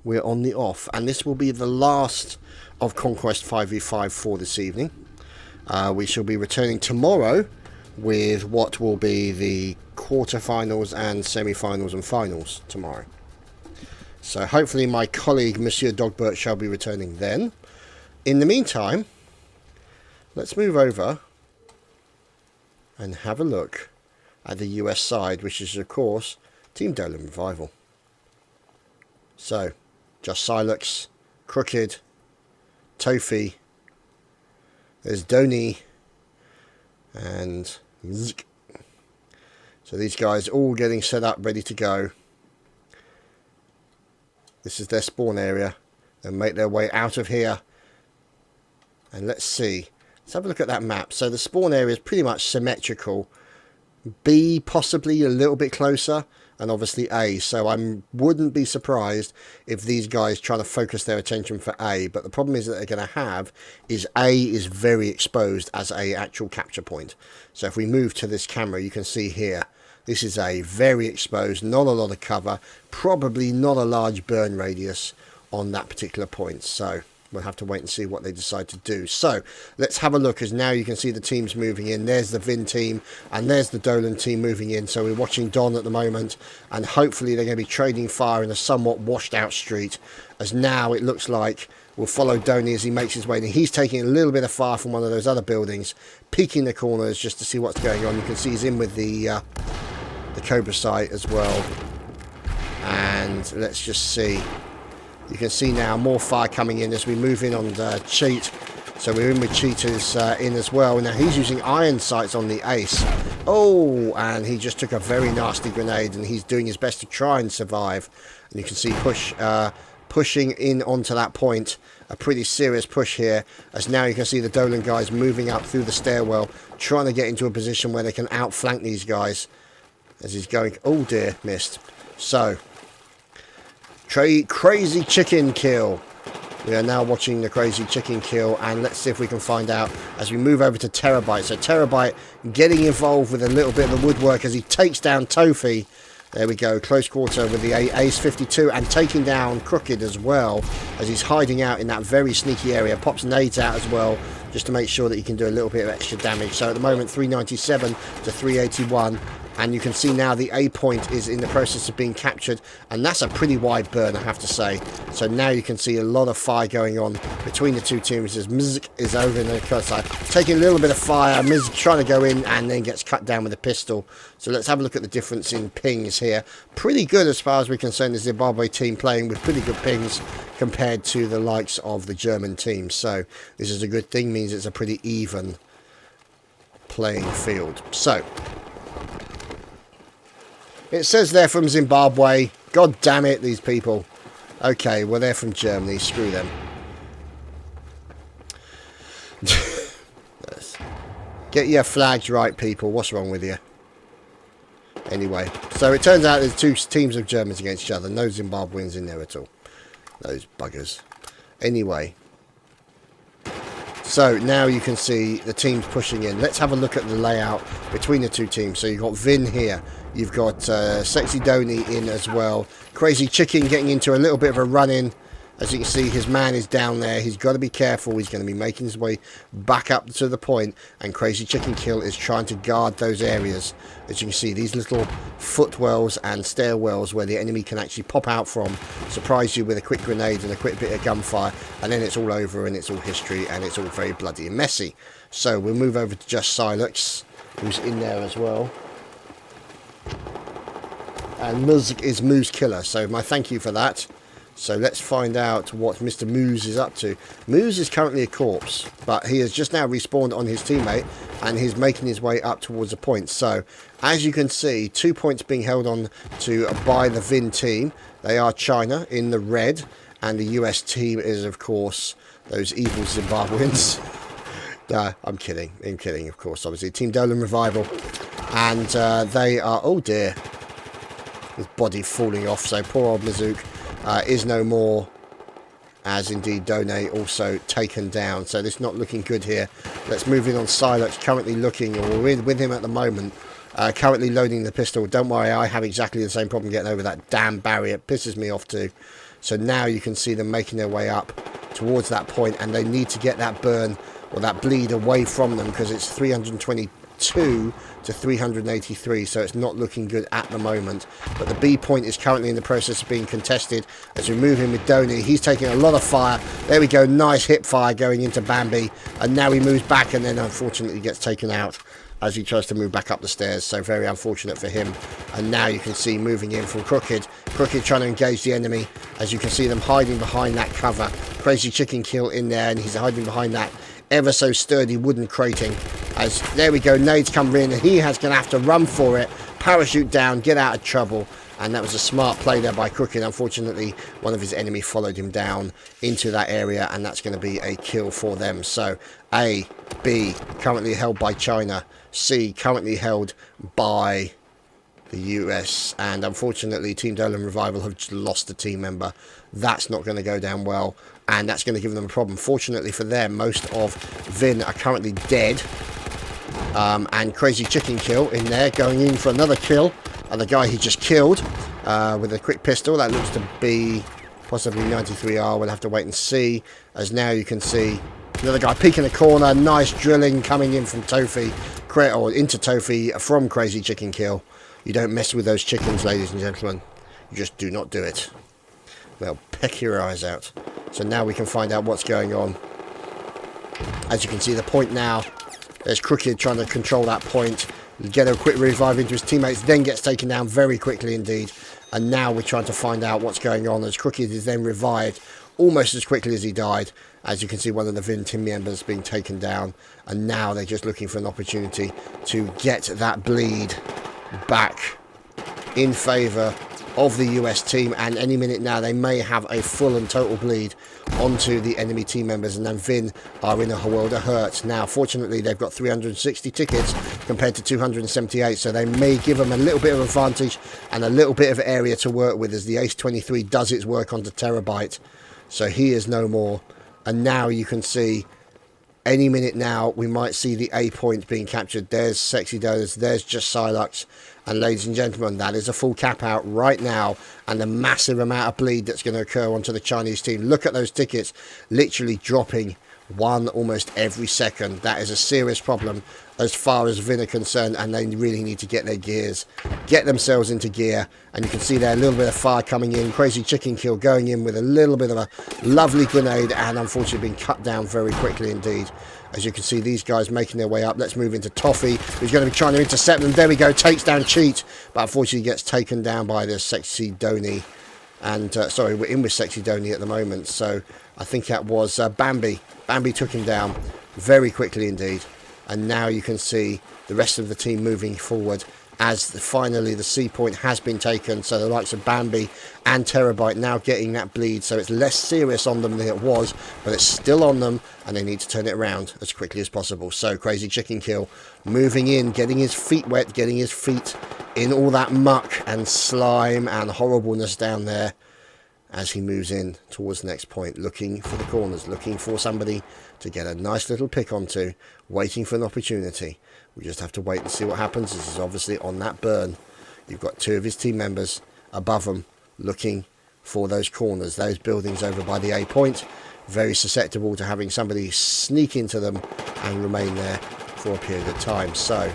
we're on the off. And this will be the last of Conquest 5v5 for this evening. We shall be returning tomorrow with what will be the quarterfinals and semi-finals and finals tomorrow. So hopefully my colleague Mr.Dogbert shall be returning then. In the meantime, let's move over and have a look at the US side, which is of course Team Dolan Revival. So, Just Silux, Crooked, Tofi, there's Doni, and Zik. So these guys all getting set up, ready to go. This is their spawn area. They'll make their way out of here. And let's see. Let's have a look at that map. So the spawn area is pretty much symmetrical. B possibly a little bit closer, and obviously A. So I wouldn't be surprised if these guys try to focus their attention for A. But the problem is that they're going to have is A is very exposed as a actual capture point. So if we move to this camera, you can see here, this is A, very exposed, not a lot of cover, probably not a large burn radius on that particular point. So we'll have to wait and see what they decide to do. So let's have a look, as now you can see the teams moving in. There's the Vin team and there's the Dolan team moving in. So we're watching Don at the moment, and hopefully they're going to be trading fire in a somewhat washed out street, as now it looks like we'll follow Donny as he makes his way in. He's taking a little bit of fire from one of those other buildings, peeking the corners just to see what's going on. You can see he's in with the Cobra site as well. And let's just see. You can see now more fire coming in as we move in on the Cheat. So we're in with Cheetahs in as well. Now he's using iron sights on the Ace. Oh, and he just took a very nasty grenade, and he's doing his best to try and survive. And you can see pushing in onto that point. A pretty serious push here, as now you can see the Dolan guys moving up through the stairwell, trying to get into a position where they can outflank these guys. As he's going, oh dear, missed. So crazy chicken kill. We are now watching the crazy chicken kill, and let's see if we can find out as we move over to Terabyte. So Terabyte getting involved with a little bit of the woodwork as he takes down Tofi. There we go, close quarter with the Ace 52, and taking down Crooked as well, as he's hiding out in that very sneaky area. Pops nades out as well, just to make sure that he can do a little bit of extra damage. So at the moment 397 to 381. And you can see now the A point is in the process of being captured, and that's a pretty wide burn, I have to say. So now you can see a lot of fire going on between the two teams as Mizik is over in the side, taking a little bit of fire. Mizik trying to go in and then gets cut down with a pistol. So let's have a look at the difference in pings here. Pretty good as far as we're concerned. The Zimbabwe team playing with pretty good pings compared to the likes of the German team. So this is a good thing, means it's a pretty even playing field. So it says they're from Zimbabwe. God damn it, these people. Okay, well, they're from Germany. Screw them. Get your flags right, people. What's wrong with you? Anyway, so it turns out there's two teams of Germans against each other. No Zimbabweans in there at all. Those buggers. Anyway. So now you can see the teams pushing in. Let's have a look at the layout between the two teams. So you've got Vin here. You've got Sexy Donny in as well. Crazy Chicken getting into a little bit of a run-in. As you can see, his man is down there. He's got to be careful. He's going to be making his way back up to the point. And Crazy Chicken Kill is trying to guard those areas. As you can see, these little footwells and stairwells where the enemy can actually pop out from, surprise you with a quick grenade and a quick bit of gunfire. And then it's all over and it's all history and it's all very bloody and messy. So we'll move over to just Silex, who's in there as well. And Muz is Moose Killer, so my thank you for that. So let's find out what Mr. Moose is up to. Moose is currently a corpse, but he has just now respawned on his teammate, and he's making his way up towards a point. So as you can see, 2 points being held on to by the Vin team. They are China in the red, and the US team is, of course, those evil Zimbabweans. I'm kidding, of course, obviously. Team Dolan Revival. And they are, oh dear, his body falling off. So poor old Mizook is no more, as indeed Done also taken down. So this is not looking good here. Let's move in on Silex, currently looking, or we're with him at the moment, currently loading the pistol. Don't worry, I have exactly the same problem getting over that damn barrier. It pisses me off too. So now you can see them making their way up towards that point, and they need to get that burn or that bleed away from them, because it's 322 to 383, so it's not looking good at the moment. But the B point is currently in the process of being contested as we move in with Donny. He's taking a lot of fire. There we go, nice hip fire going into Bambi, and now he moves back and then unfortunately gets taken out as he tries to move back up the stairs. So very unfortunate for him. And now you can see moving in from Crooked trying to engage the enemy, as you can see them hiding behind that cover. Crazy Chicken Kill in there, and he's hiding behind that ever so sturdy wooden crating. As there we go, nades come in, and he has going to have to run for it, parachute down, get out of trouble. And that was a smart play there by Crooked. Unfortunately, one of his enemy followed him down into that area, and that's going to be a kill for them. So A, B currently held by China, C currently held by the US, and unfortunately Team Dolan Revival have lost a team member. That's not going to go down well, and that's going to give them a problem. Fortunately for them, most of Vin are currently dead, and Crazy Chicken Kill in there going in for another kill, and the guy he just killed with a quick pistol. That looks to be possibly 93R. We'll have to wait and see, as now you can see another guy peeking the corner. Nice drilling coming in from Tofi, or into Tofi from Crazy Chicken Kill. You don't mess with those chickens, ladies and gentlemen. You just do not do it. They'll peck your eyes out. So now we can find out what's going on. As you can see, the point now, there's Crooked trying to control that point. Get a quick revive into his teammates, then gets taken down very quickly indeed. And now we're trying to find out what's going on, as Crooked is then revived almost as quickly as he died. As you can see, one of the Vin team members being taken down. And now they're just looking for an opportunity to get that bleed back in favour of the US team, and any minute now they may have a full and total bleed onto the enemy team members, and then Vin are in a world of hurt. Now fortunately they've got 360 tickets compared to 278, so they may give them a little bit of advantage and a little bit of area to work with, as the Ace 23 does its work onto Terabyte. So he is no more, and now you can see any minute now we might see the A point being captured. There's Sexy Donuts, there's just Silux, and ladies and gentlemen, that is a full cap out right now, and the massive amount of bleed that's going to occur onto the Chinese team. Look at those tickets literally dropping one almost every second. That is a serious problem as far as Vin are concerned, and they really need to get their gears, get themselves into gear. And you can see there a little bit of fire coming in. Crazy Chicken Kill going in with a little bit of a lovely grenade, and unfortunately being cut down very quickly indeed. As you can see, these guys making their way up. Let's move into Toffee, who's going to be trying to intercept them. There we go, takes down Cheat, but unfortunately gets taken down by the Sexy Doni. And sorry, we're in with Sexy Doni at the moment, so I think that was Bambi. Bambi took him down very quickly indeed. And now you can see the rest of the team moving forward, as finally the C point has been taken. So the likes of Bambi and Terabyte now getting that bleed, so it's less serious on them than it was, but it's still on them, and they need to turn it around as quickly as possible. So Crazy Chicken Kill moving in, getting his feet wet, getting his feet in all that muck and slime and horribleness down there, as he moves in towards the next point, looking for the corners, looking for somebody to get a nice little pick onto, waiting for an opportunity. We just have to wait and see what happens. This is obviously on that burn. You've got two of his team members above him looking for those corners, those buildings over by the A point. Very susceptible to having somebody sneak into them and remain there for a period of time. So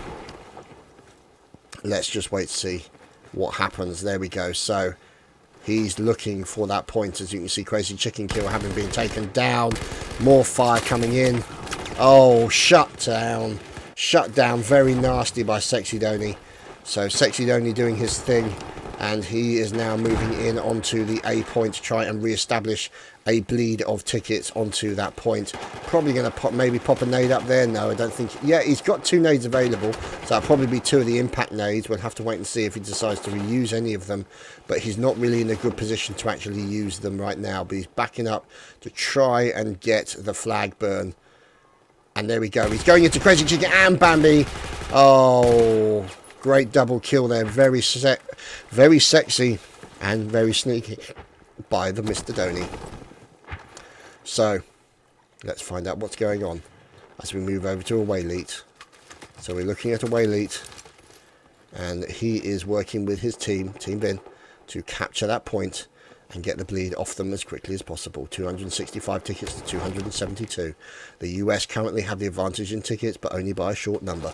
let's just wait to see what happens. There we go. So he's looking for that point. As you can see, Crazy Chicken Kill having been taken down. More fire coming in. Oh, shut down. Shut down very nasty by Sexy Doni. So Sexy Doni doing his thing, and he is now moving in onto the A point to try and re-establish a bleed of tickets onto that point. Probably going to maybe pop a nade up there. No, I don't think. Yeah, he's got two nades available, so that'll probably be two of the impact nades. We'll have to wait and see if he decides to reuse any of them, but he's not really in a good position to actually use them right now. But he's backing up to try and get the flag burn. And there we go. He's going into Crazy Chicken and Bambi. Oh, great double kill there. Very sexy and very sneaky by the Mr. Doni. So let's find out what's going on as we move over to Away Elite. So we're looking at Away Elite, and he is working with his team, Team Vin, to capture that point and get the bleed off them as quickly as possible. 265 tickets to 272. The US currently have the advantage in tickets, but only by a short number.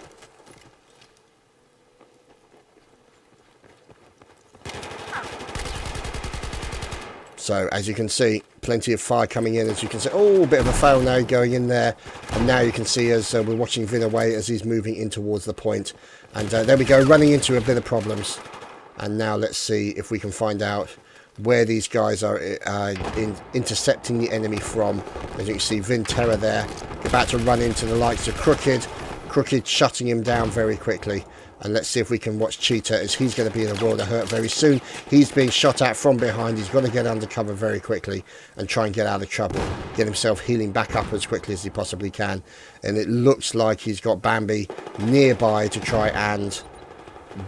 So as you can see, plenty of fire coming in. As you can see, oh, a bit of a fail nade going in there. And now you can see as we're watching Vin away as he's moving in towards the point. And there we go, running into a bit of problems. And now let's see if we can find out where these guys are intercepting the enemy from. As you can see, Vin Terror there, about to run into the likes of Crooked. Crooked shutting him down very quickly. And let's see if we can watch Cheetah, as he's going to be in a world of hurt very soon. He's being shot at from behind. He's got to get under cover very quickly and try and get out of trouble. Get himself healing back up as quickly as he possibly can. And it looks like he's got Bambi nearby to try and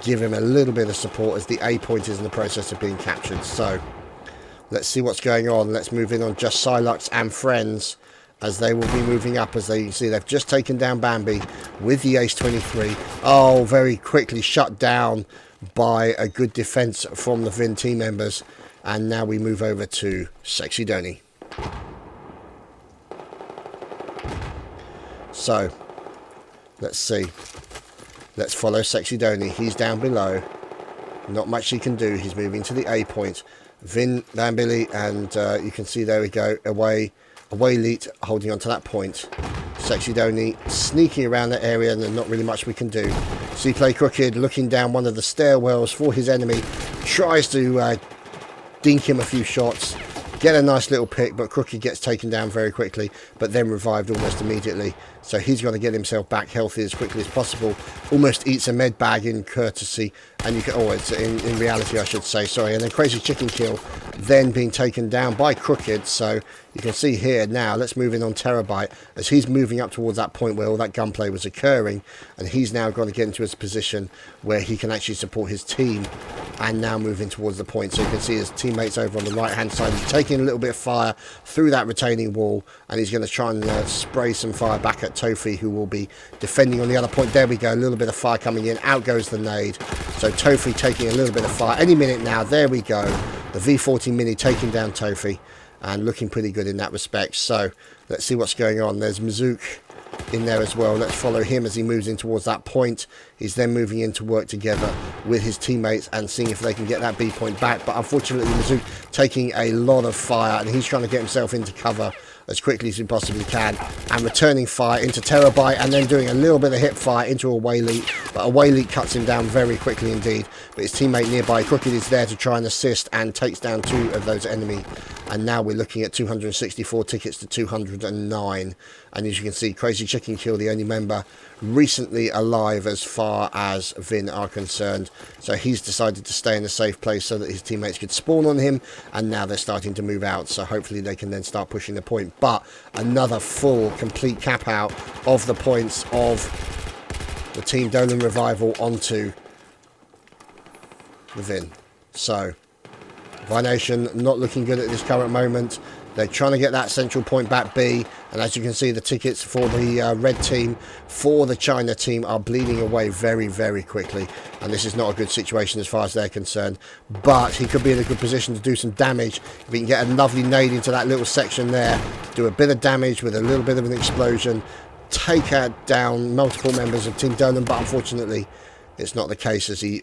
give him a little bit of support, as the A point is in the process of being captured. So let's see what's going on. Let's move in on just Silux and friends, as they will be moving up. As you see, they've just taken down Bambi with the Ace 23. Oh, very quickly shut down by a good defense from the Vin team members. And now we move over to Sexy Donny. So, let's see. Let's follow Sexy Donny. He's down below. Not much he can do. He's moving to the A point. Vin Van Billy, and you can see there we go. Away Leet holding on to that point. Sexy Donny sneaking around that area, and there's not really much we can do. See Play Crooked looking down one of the stairwells for his enemy. Tries to dink him a few shots. Get a nice little pick, but Crooked gets taken down very quickly, but then revived almost immediately. So he's going to get himself back healthy as quickly as possible. Almost eats a med bag in courtesy, and you can, oh, it's in reality I should say, sorry. And then Crazy Chicken Kill then being taken down by Crooked. So you can see here now, let's move in on Terabyte as he's moving up towards that point where all that gunplay was occurring, and he's now going to get into his position where he can actually support his team and now moving towards the point. So you can see his teammates over on the right hand side. He's taking a little bit of fire through that retaining wall, and he's going to try and spray some fire back at Tofi, who will be defending on the other point. There we go, a little bit of fire coming in, out goes the nade. So Tofi taking a little bit of fire any minute now. There we go, the V40 Mini taking down Tofi and looking pretty good in that respect. So let's see what's going on. There's Mizook in there as well. Let's follow him as he moves in towards that point. He's then moving in to work together with his teammates and seeing if they can get that B point back, but unfortunately Mizook taking a lot of fire, and he's trying to get himself into cover as quickly as he possibly can, and returning fire into Terabyte, and then doing a little bit of hip fire into Away Leet, but Away Leet cuts him down very quickly indeed. But his teammate nearby, Crooked, is there to try and assist and takes down 2 of those enemy. And now we're looking at 264 tickets to 209. And as you can see, Crazy Chicken Kill, the only member recently alive as far as Vin are concerned. So he's decided to stay in a safe place so that his teammates could spawn on him. And now they're starting to move out. So hopefully they can then start pushing the point. But another full, complete cap out of the points of the Team Dolan Revival onto the Vin. So Vi Nation not looking good at this current moment. They're trying to get that central point back B, and as you can see, the tickets for the red team, for the China team, are bleeding away very, very quickly, and this is not a good situation as far as they're concerned. But he could be in a good position to do some damage if he can get a lovely nade into that little section there, do a bit of damage with a little bit of an explosion, take down multiple members of Team Dolan, but unfortunately it's not the case as he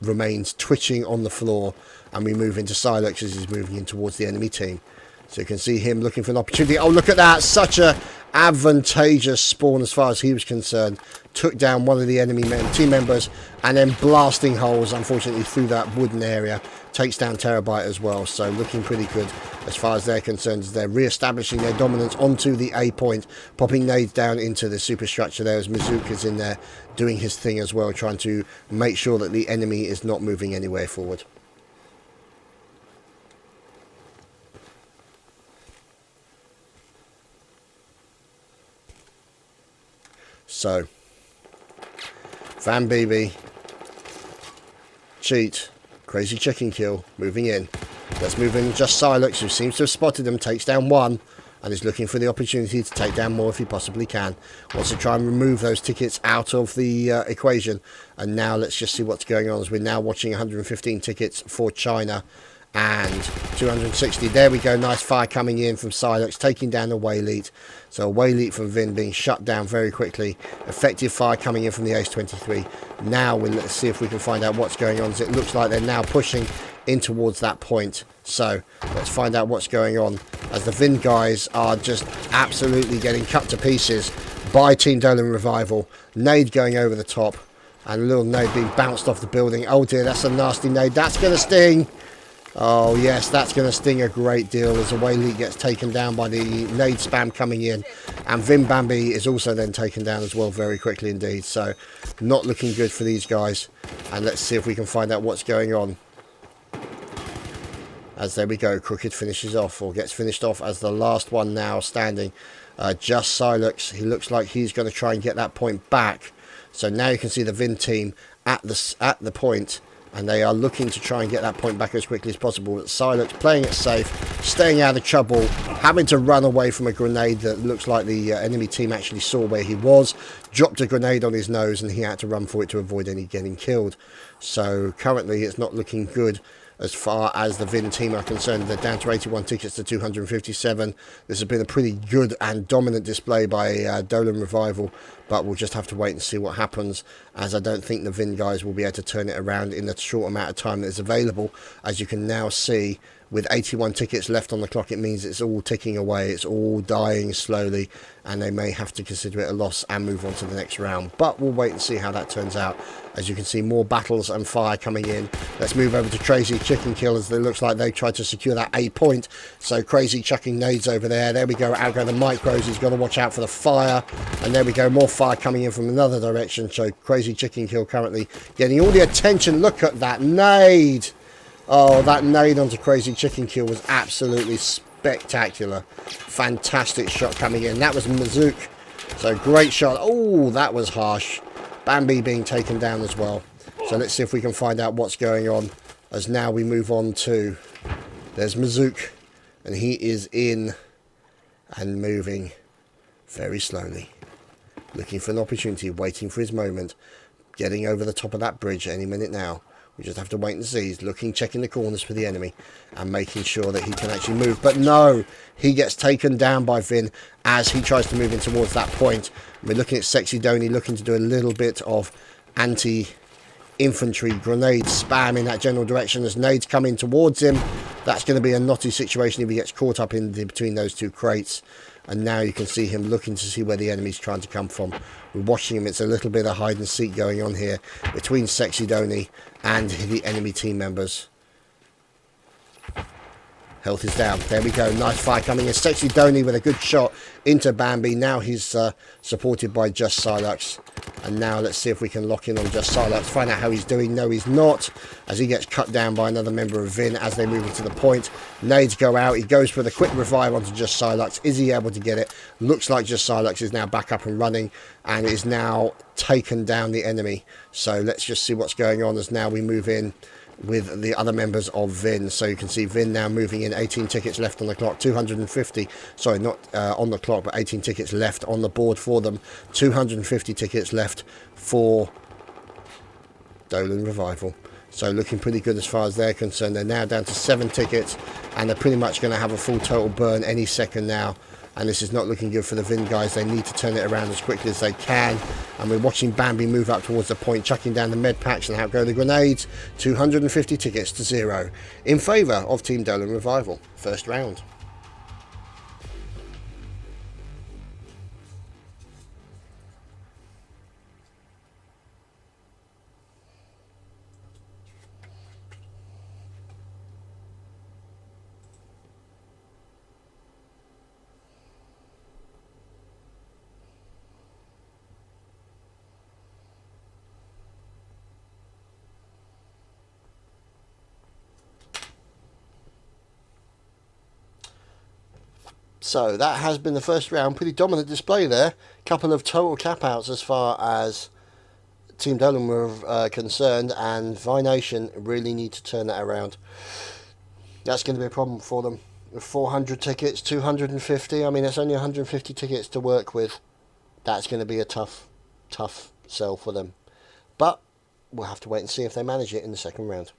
remains twitching on the floor, and we move into Silex as he's moving in towards the enemy team. So you can see him looking for an opportunity. Oh, look at that. Such a advantageous spawn as far as he was concerned. Took down one of the enemy team members and then blasting holes, unfortunately, through that wooden area. Takes down Terabyte as well. So looking pretty good as far as they're concerned, as they're re-establishing their dominance onto the A point. Popping nades down into the superstructure there as Mizook is in there doing his thing as well, trying to make sure that the enemy is not moving anywhere forward. So, Van BB, Cheat, Crazy Chicken Kill, moving in. Let's move in just Silex, who seems to have spotted them, takes down 1, and is looking for the opportunity to take down more if he possibly can. Wants to try and remove those tickets out of the equation. And now let's just see what's going on, as we're now watching 115 tickets for China. And 260, there we go, nice fire coming in from Silex, taking down Away Leet. So Away Leet from Vin being shut down very quickly. Effective fire coming in from the Ace 23. Now let's see if we can find out what's going on, as it looks like they're now pushing in towards that point. So let's find out what's going on, as the Vin guys are just absolutely getting cut to pieces by Team Dolan Revival. Nade going over the top, and a little nade being bounced off the building. Oh dear, that's a nasty nade, that's going to sting. Oh yes, that's going to sting a great deal, as Away Leet gets taken down by the nade spam coming in. And Vin Bambi is also then taken down as well very quickly indeed. So not looking good for these guys. And let's see if we can find out what's going on. As there we go, Crooked finishes off, or gets finished off as the last one now standing. Just Silex, he looks like he's going to try and get that point back. So now you can see the Vin team at the point, and they are looking to try and get that point back as quickly as possible. But Silex playing it safe, staying out of trouble, having to run away from a grenade that looks like the enemy team actually saw where he was, dropped a grenade on his nose, and he had to run for it to avoid any getting killed. So currently it's not looking good as far as the Vin team are concerned. They're down to 81 tickets to 257. This has been a pretty good and dominant display by Dolan Revival, but we'll just have to wait and see what happens, as I don't think the Vin guys will be able to turn it around in the short amount of time that is available. As you can now see, with 81 tickets left on the clock, it means it's all ticking away, it's all dying slowly, and they may have to consider it a loss and move on to the next round. But we'll wait and see how that turns out. As you can see, more battles and fire coming in. Let's move over to Crazy Chicken Kill, as it looks like they tried to secure that A point. So Crazy chucking nades over there. There we go, out go the micros. He's got to watch out for the fire. And there we go, more fire coming in from another direction. So Crazy Chicken Kill currently getting all the attention. Look at that nade. Oh, that nade onto Crazy Chicken Kill was absolutely spectacular. Fantastic shot coming in. That was Mazook. So great shot. Oh, that was harsh. Bambi being taken down as well. So let's see if we can find out what's going on, as now we move on to... There's Mazook, and he is in and moving very slowly. Looking for an opportunity, waiting for his moment. Getting over the top of that bridge any minute now. We just have to wait and see. He's looking, checking the corners for the enemy and making sure that he can actually move. But no, he gets taken down by Vin as he tries to move in towards that point. We're looking at Sexy Donny looking to do a little bit of anti-infantry grenade spam in that general direction as nades come in towards him. That's going to be a knotty situation if he gets caught up in between those two crates. And now you can see him looking to see where the enemy's trying to come from. We're watching him. It's a little bit of hide and seek going on here between Sexy Donny and the enemy team members. Health is down. There we go. Nice fire coming in. Sexy Donny with a good shot into Bambi. Now he's supported by Just Silux. And now let's see if we can lock in on Just Silux. Find out how he's doing. No, he's not, as he gets cut down by another member of Vin as they move into the point. Nades go out. He goes for the quick revive onto Just Silux. Is he able to get it? Looks like Just Silux is now back up and running and is now taken down the enemy. So let's just see what's going on as now we move in with the other members of Vin. So you can see Vin now moving in. 18 tickets left on the clock. 250, sorry, not on the clock, but 18 tickets left on the board for them. 250 tickets left for Dolan Revival. So looking pretty good as far as they're concerned. They're now down to 7 tickets and they're pretty much going to have a full total burn any second now. And this is not looking good for the Vin guys. They need to turn it around as quickly as they can. And we're watching Bambi move up towards the point, chucking down the med packs, and out go the grenades. 250 tickets to 0 in favour of Team Dolan Revival. First round. So that has been the first round. Pretty dominant display there. Couple of total cap outs as far as Team Dolan were concerned, and Vi Nation really need to turn that around. That's going to be a problem for them. With 400 tickets, 250. I mean, it's only 150 tickets to work with. That's going to be a tough sell for them. But we'll have to wait and see if they manage it in the second round.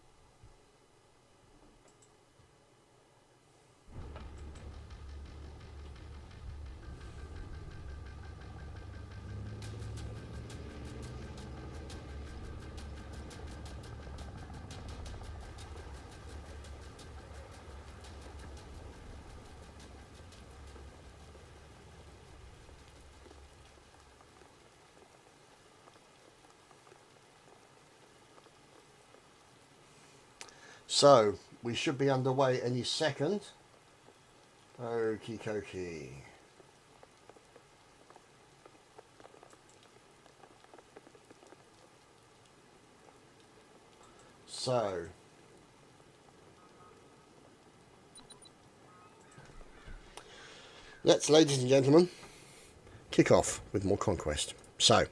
So, we should be underway any second. Okie dokie. So, let's, ladies and gentlemen, kick off with more Conquest. So,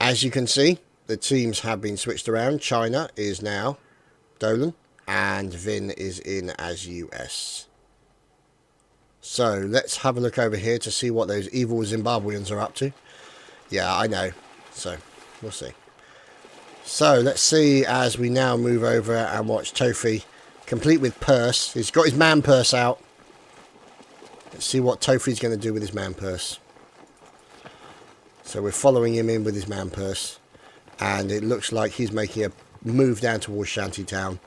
as you can see, the teams have been switched around. China is now Dolan and Vin is in as US. So let's have a look over here to see what those evil Zimbabweans are up to. Yeah, I know. So we'll see. So let's see as we now move over and watch Tofi, complete with purse. He's got his man purse out. Let's see what Tofi's going to do with his man purse. So we're following him in with his man purse, and it looks like he's making a move down towards Shantytown,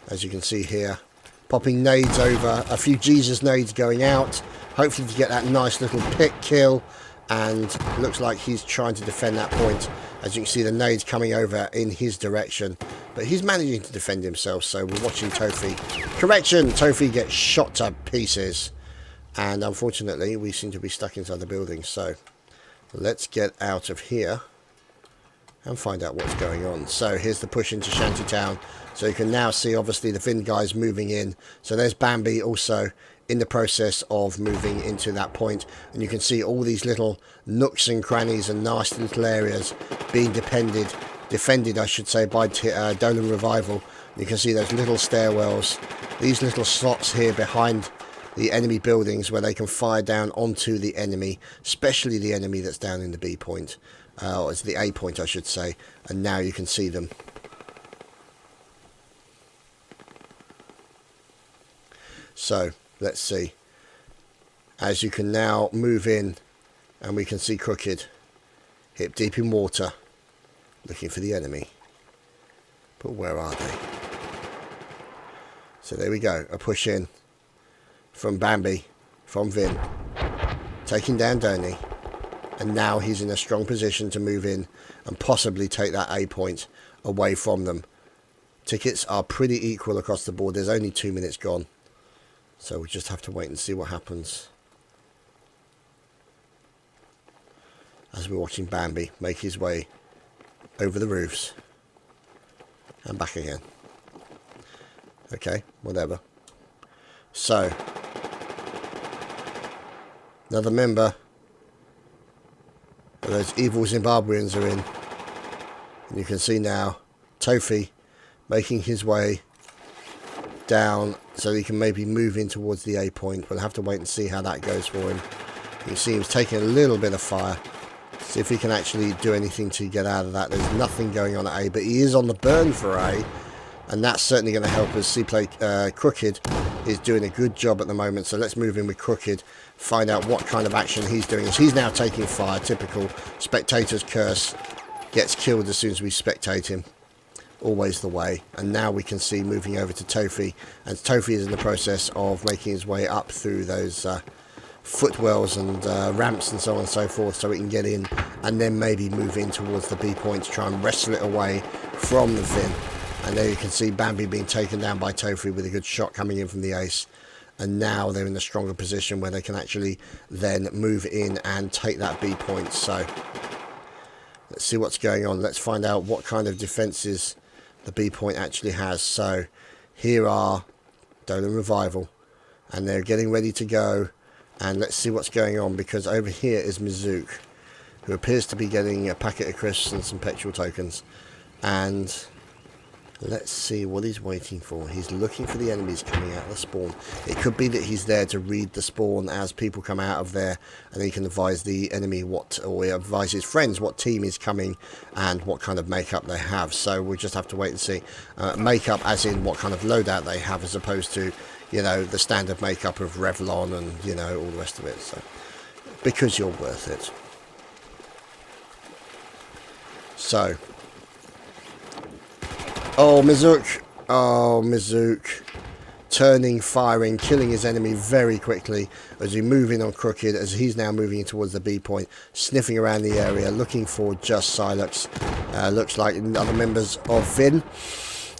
as you can see here. Popping nades over, a few Jesus nades going out, hopefully to get that nice little pick kill, and looks like he's trying to defend that point. As you can see, the nades coming over in his direction, but he's managing to defend himself, so we're watching Tofi. Correction, Tofi gets shot to pieces, and unfortunately we seem to be stuck inside the building, so let's get out of here and find out what's going on. So here's the push into Shantytown. So you can now see obviously the Vin guys moving in. So there's Bambi also in the process of moving into that point, and you can see all these little nooks and crannies and nasty little areas being defended I should say, by Dolan Revival. You can see those little stairwells, these little slots here behind the enemy buildings where they can fire down onto the enemy, especially the enemy that's down in the B point, or it's the A point I should say, and now you can see them. So let's see, as you can now move in, and we can see Crooked hip deep in water looking for the enemy, but where are they? So there we go, a push in from Bambi, from Vin, taking down Donny, and now he's in a strong position to move in and possibly take that A point away from them. Tickets are pretty equal across the board. There's only 2 minutes gone, so we just have to wait and see what happens as we're watching Bambi make his way over the roofs and back again. Okay, whatever. So another member of those evil Zimbabweans are in, and you can see now Tofi making his way down so he can maybe move in towards the A point. We'll have to wait and see how that goes for him. You can see he's taking a little bit of fire. See if he can actually do anything to get out of that. There's nothing going on at A, but he is on the burn for A, and that's certainly going to help us. Crooked is doing a good job at the moment, so let's move in with Crooked, find out what kind of action he's doing. As he's now taking fire, typical spectator's curse, gets killed as soon as we spectate him. Always the way. And now we can see moving over to Tofi, and Tofi is in the process of making his way up through those footwells and ramps and so on and so forth, so we can get in and then maybe move in towards the B point to try and wrestle it away from the Vin. And there you can see Bambi being taken down by Tofi with a good shot coming in from the ace, and now they're in a stronger position where they can actually then move in and take that B point. So let's see what's going on. Let's find out what kind of defenses the B point actually has. So here are Dolan Revival, and they're getting ready to go, and let's see what's going on, because over here is Mizook, who appears to be getting a packet of crisps and some petrol tokens, and let's see what he's waiting for. He's looking for the enemies coming out of the spawn. It could be that he's there to read the spawn as people come out of there, and he can advise the enemy or advise his friends what team is coming and what kind of makeup they have. So we'll just have to wait and see. Makeup as in what kind of loadout they have, as opposed to, you know, the standard makeup of Revlon and, you know, all the rest of it. So because you're worth it. So oh, Mizook, turning, firing, killing his enemy very quickly as we move in on Crooked, as he's now moving in towards the B point, sniffing around the area, looking for just Silex. Looks like other members of Vin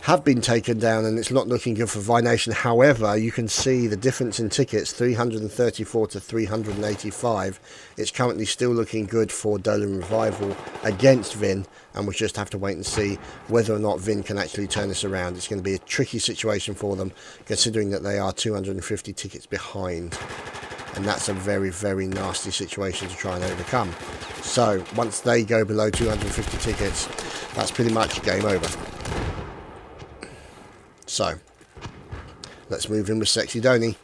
have been taken down, and it's not looking good for Vi Nation. However, you can see the difference in tickets, 334 to 385. It's currently still looking good for Dolan Revival against Vin, and we'll just have to wait and see whether or not Vin can actually turn this around. It's going to be a tricky situation for them, considering that they are 250 tickets behind, and that's a very, very nasty situation to try and overcome. So once they go below 250 tickets, that's pretty much game over. So let's move in with Sexy Donny.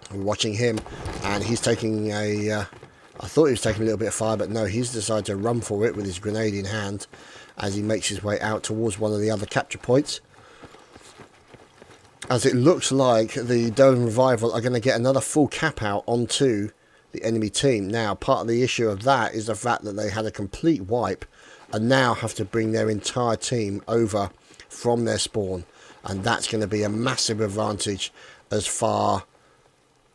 We're watching him, and he's taking a I thought he was taking a little bit of fire, but no, he's decided to run for it with his grenade in hand as he makes his way out towards one of the other capture points. As it looks like the Dolan Revival are going to get another full cap out onto the enemy team. Now, part of the issue of that is the fact that they had a complete wipe and now have to bring their entire team over from their spawn. And that's going to be a massive advantage as far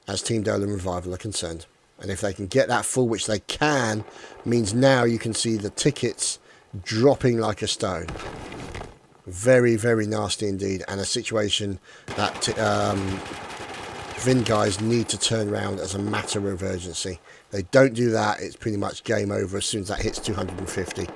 as Team Dolan Revival are concerned. And if they can get that full, which they can, means now you can see the tickets dropping like a stone. Very, very nasty indeed. And a situation that Vin guys need to turn around as a matter of urgency. They don't do that, it's pretty much game over as soon as that hits 250.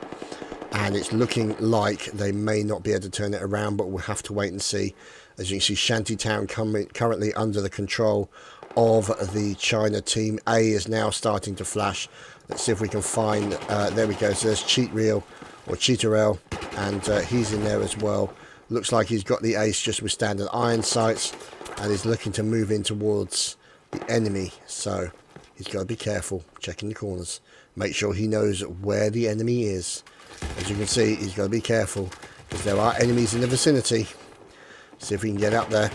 And it's looking like they may not be able to turn it around, but we'll have to wait and see. As you can see, Shantytown currently under the control of the China team. A is now starting to flash. Let's see if we can find, there we go, so there's Cheat Reel or Cheaterel, and he's in there as well. Looks like he's got the ace just with standard iron sights and is looking to move in towards the enemy, so he's got to be careful, checking the corners, make sure he knows where the enemy is. As you can see, he's got to be careful because there are enemies in the vicinity. See if we can get up there.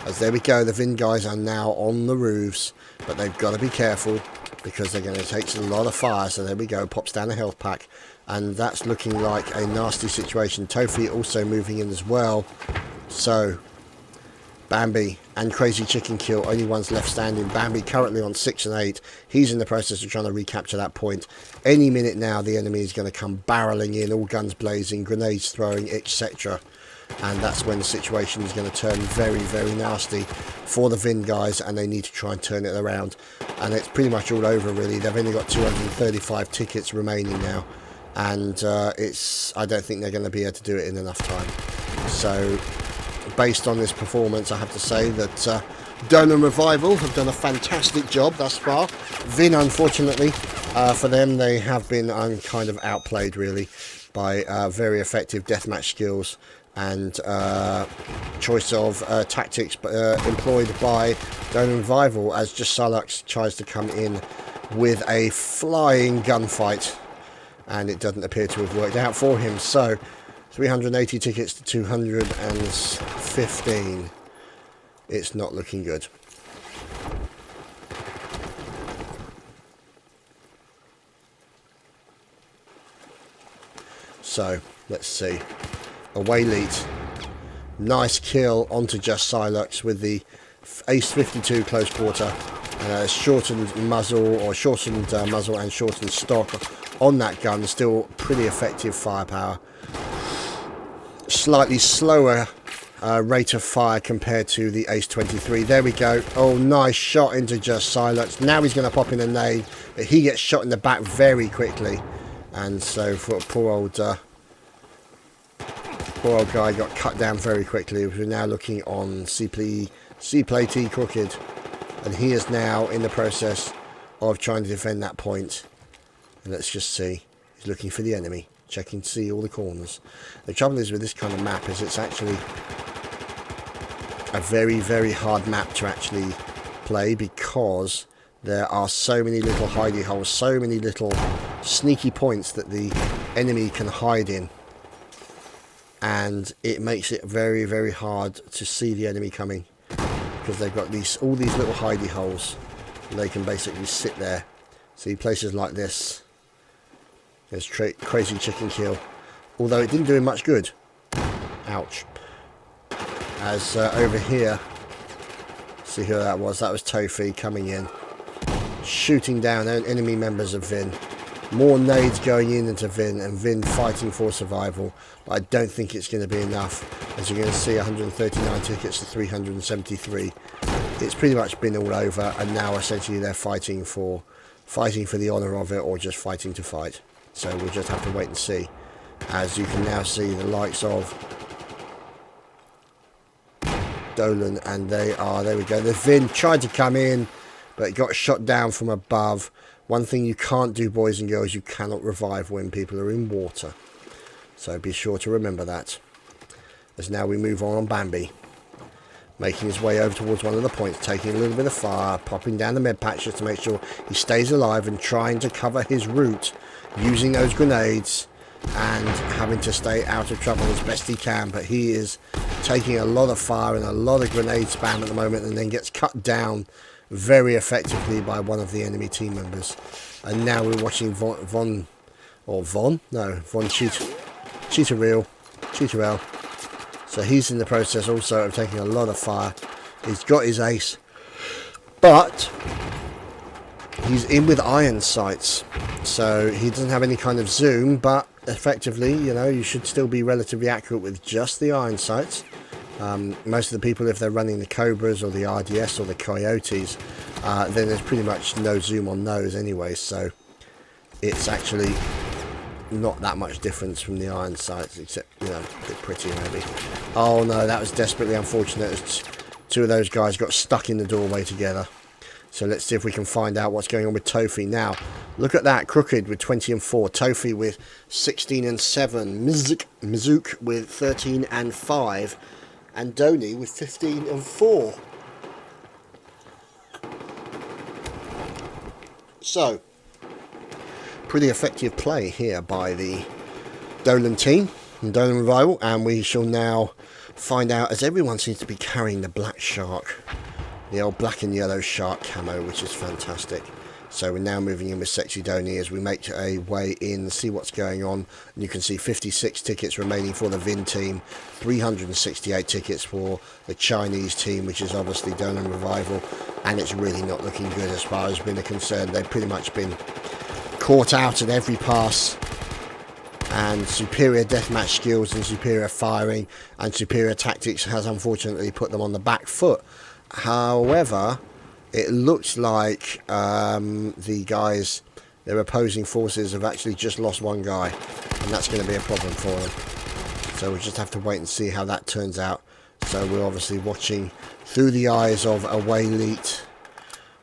As there we go, the Vin guys are now on the roofs, but they've got to be careful because they're going to take a lot of fire. So there we go, pops down a health pack, and that's looking like a nasty situation. Tofi also moving in as well. So Bambi and Crazy Chicken Kill, only ones left standing. Bambi currently on 6 and 8. He's in the process of trying to recapture that point. Any minute now, the enemy is going to come barreling in, all guns blazing, grenades throwing, etc. And that's when the situation is going to turn very, very nasty for the Vin guys, and they need to try and turn it around. And it's pretty much all over, really. They've only got 235 tickets remaining now, and I don't think they're going to be able to do it in enough time. So based on this performance, I have to say that Dolan Revival have done a fantastic job thus far. Vin, unfortunately, for them, they have been kind of outplayed, really, by very effective deathmatch skills and choice of tactics employed by Dolan Revival, as just Salux tries to come in with a flying gunfight, and it doesn't appear to have worked out for him. So 380 tickets to 215. It's not looking good. So let's see. Away lead. Nice kill onto just Silux with the Ace 52 close quarter. Shortened muzzle and shortened stock on that gun. Still pretty effective firepower. Slightly slower rate of fire compared to the Ace 23. There we go. Oh, nice shot into just Silux. Now he's going to pop in a nade, but he gets shot in the back very quickly. And so for poor old guy got cut down very quickly. We're now looking on C-Play T Crooked, and he is now in the process of trying to defend that point. And let's just see. He's looking for the enemy, checking to see all the corners. The trouble is with this kind of map is it's actually a very, very hard map to actually play because there are so many little hidey holes, so many little sneaky points that the enemy can hide in. And it makes it very, very hard to see the enemy coming because they've got all these little hidey holes. And they can basically sit there. See, places like this. There's Crazy Chicken Kill. Although it didn't do him much good. Ouch. As over here, see who that was. That was Tofi coming in, shooting down enemy members of Vin. More nades going into Vin, and Vin fighting for survival. But I don't think it's going to be enough. As you're going to see, 139 tickets to 373. It's pretty much been all over, and now essentially they're fighting for the honour of it, or just fighting to fight. So we'll just have to wait and see. As you can now see the likes of Dolan, and they are, there we go. The Vin tried to come in, but it got shot down from above. One thing you can't do, boys and girls, you cannot revive when people are in water. So be sure to remember that. As now we move on Bambi. making his way over towards one of the points, taking a little bit of fire, popping down the med patches to make sure he stays alive and trying to cover his route using those grenades and having to stay out of trouble as best he can. But he is taking a lot of fire and a lot of grenade spam at the moment, and then gets cut down very effectively by one of the enemy team members. And now we're watching Von Cheetarel. So he's in the process also of taking a lot of fire. He's got his ace, but he's in with iron sights, so he doesn't have any kind of zoom, but effectively, you know, you should still be relatively accurate with just the iron sights. Most of the people, if they're running the Cobras or the RDS or the Coyotes, then there's pretty much no zoom on those anyway, so it's actually not that much difference from the iron sights, except, you know, a bit pretty maybe. Oh no, that was desperately unfortunate as two of those guys got stuck in the doorway together. So let's see if we can find out what's going on with Tofi now. Look at that, Crooked with 20 and 4, Tofi with 16 and 7, Mizook with 13 and 5, and Doni with 15 and 4. So pretty effective play here by the Dolan team and Dolan Revival, and we shall now find out, as everyone seems to be carrying the black shark, the old black and yellow shark camo, which is fantastic. So we're now moving in with Sexy Doni as we make a way in, see what's going on. And you can see 56 tickets remaining for the Vin team, 368 tickets for the Chinese team, which is obviously Dolan Revival, and it's really not looking good as far as being concerned. They've pretty much been caught out at every pass, and superior deathmatch skills and superior firing and superior tactics has unfortunately put them on the back foot. However, it looks like the guys, their opposing forces, have actually just lost one guy, and that's going to be a problem for them. So we'll just have to wait and see how that turns out. So we're obviously watching through the eyes of Away Leet,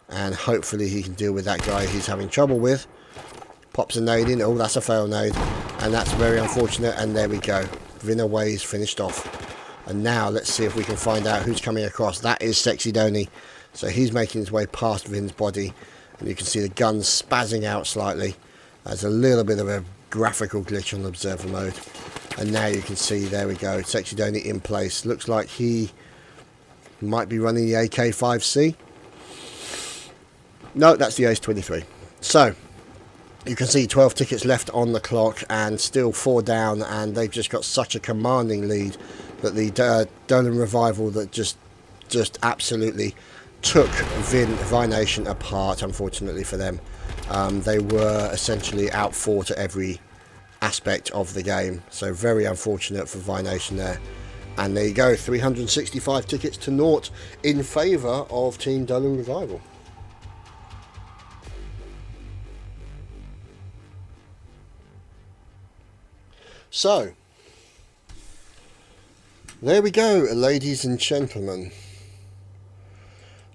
and hopefully he can deal with that guy he's having trouble with. Pops a nade in. Oh, that's a fail nade, and that's very unfortunate. And there we go. Vin Away is finished off. And now let's see if we can find out who's coming across. That is Sexy Doni. So he's making his way past Vin's body, and you can see the gun spazzing out slightly. There's a little bit of a graphical glitch on observer mode. And now you can see, there we go, Sexy Doni in place. Looks like he might be running the AK-5C. No, that's the Ace-23. So you can see 12 tickets left on the clock and still 4 down, and they've just got such a commanding lead that the Dolan Revival that just absolutely took Vi Nation apart, unfortunately for them. They were essentially outfought at every aspect of the game, so very unfortunate for Vi Nation there. And there you go, 365 tickets to naught in favour of Team Dolan Revival. So, there we go, ladies and gentlemen.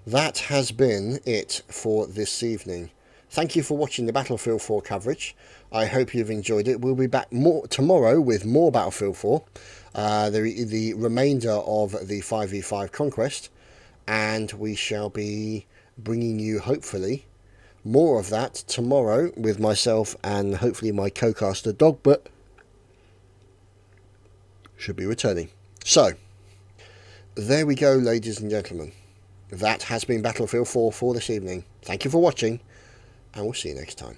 That has been it for this evening. Thank you for watching the Battlefield 4 coverage. I hope you've enjoyed it. We'll be back tomorrow with more Battlefield 4, the remainder of the 5v5 Conquest, and we shall be bringing you, hopefully, more of that tomorrow with myself and hopefully my co-caster Dogbert should be returning. So, there we go, ladies and gentlemen. That has been Battlefield 4 for this evening. Thank you for watching, and we'll see you next time.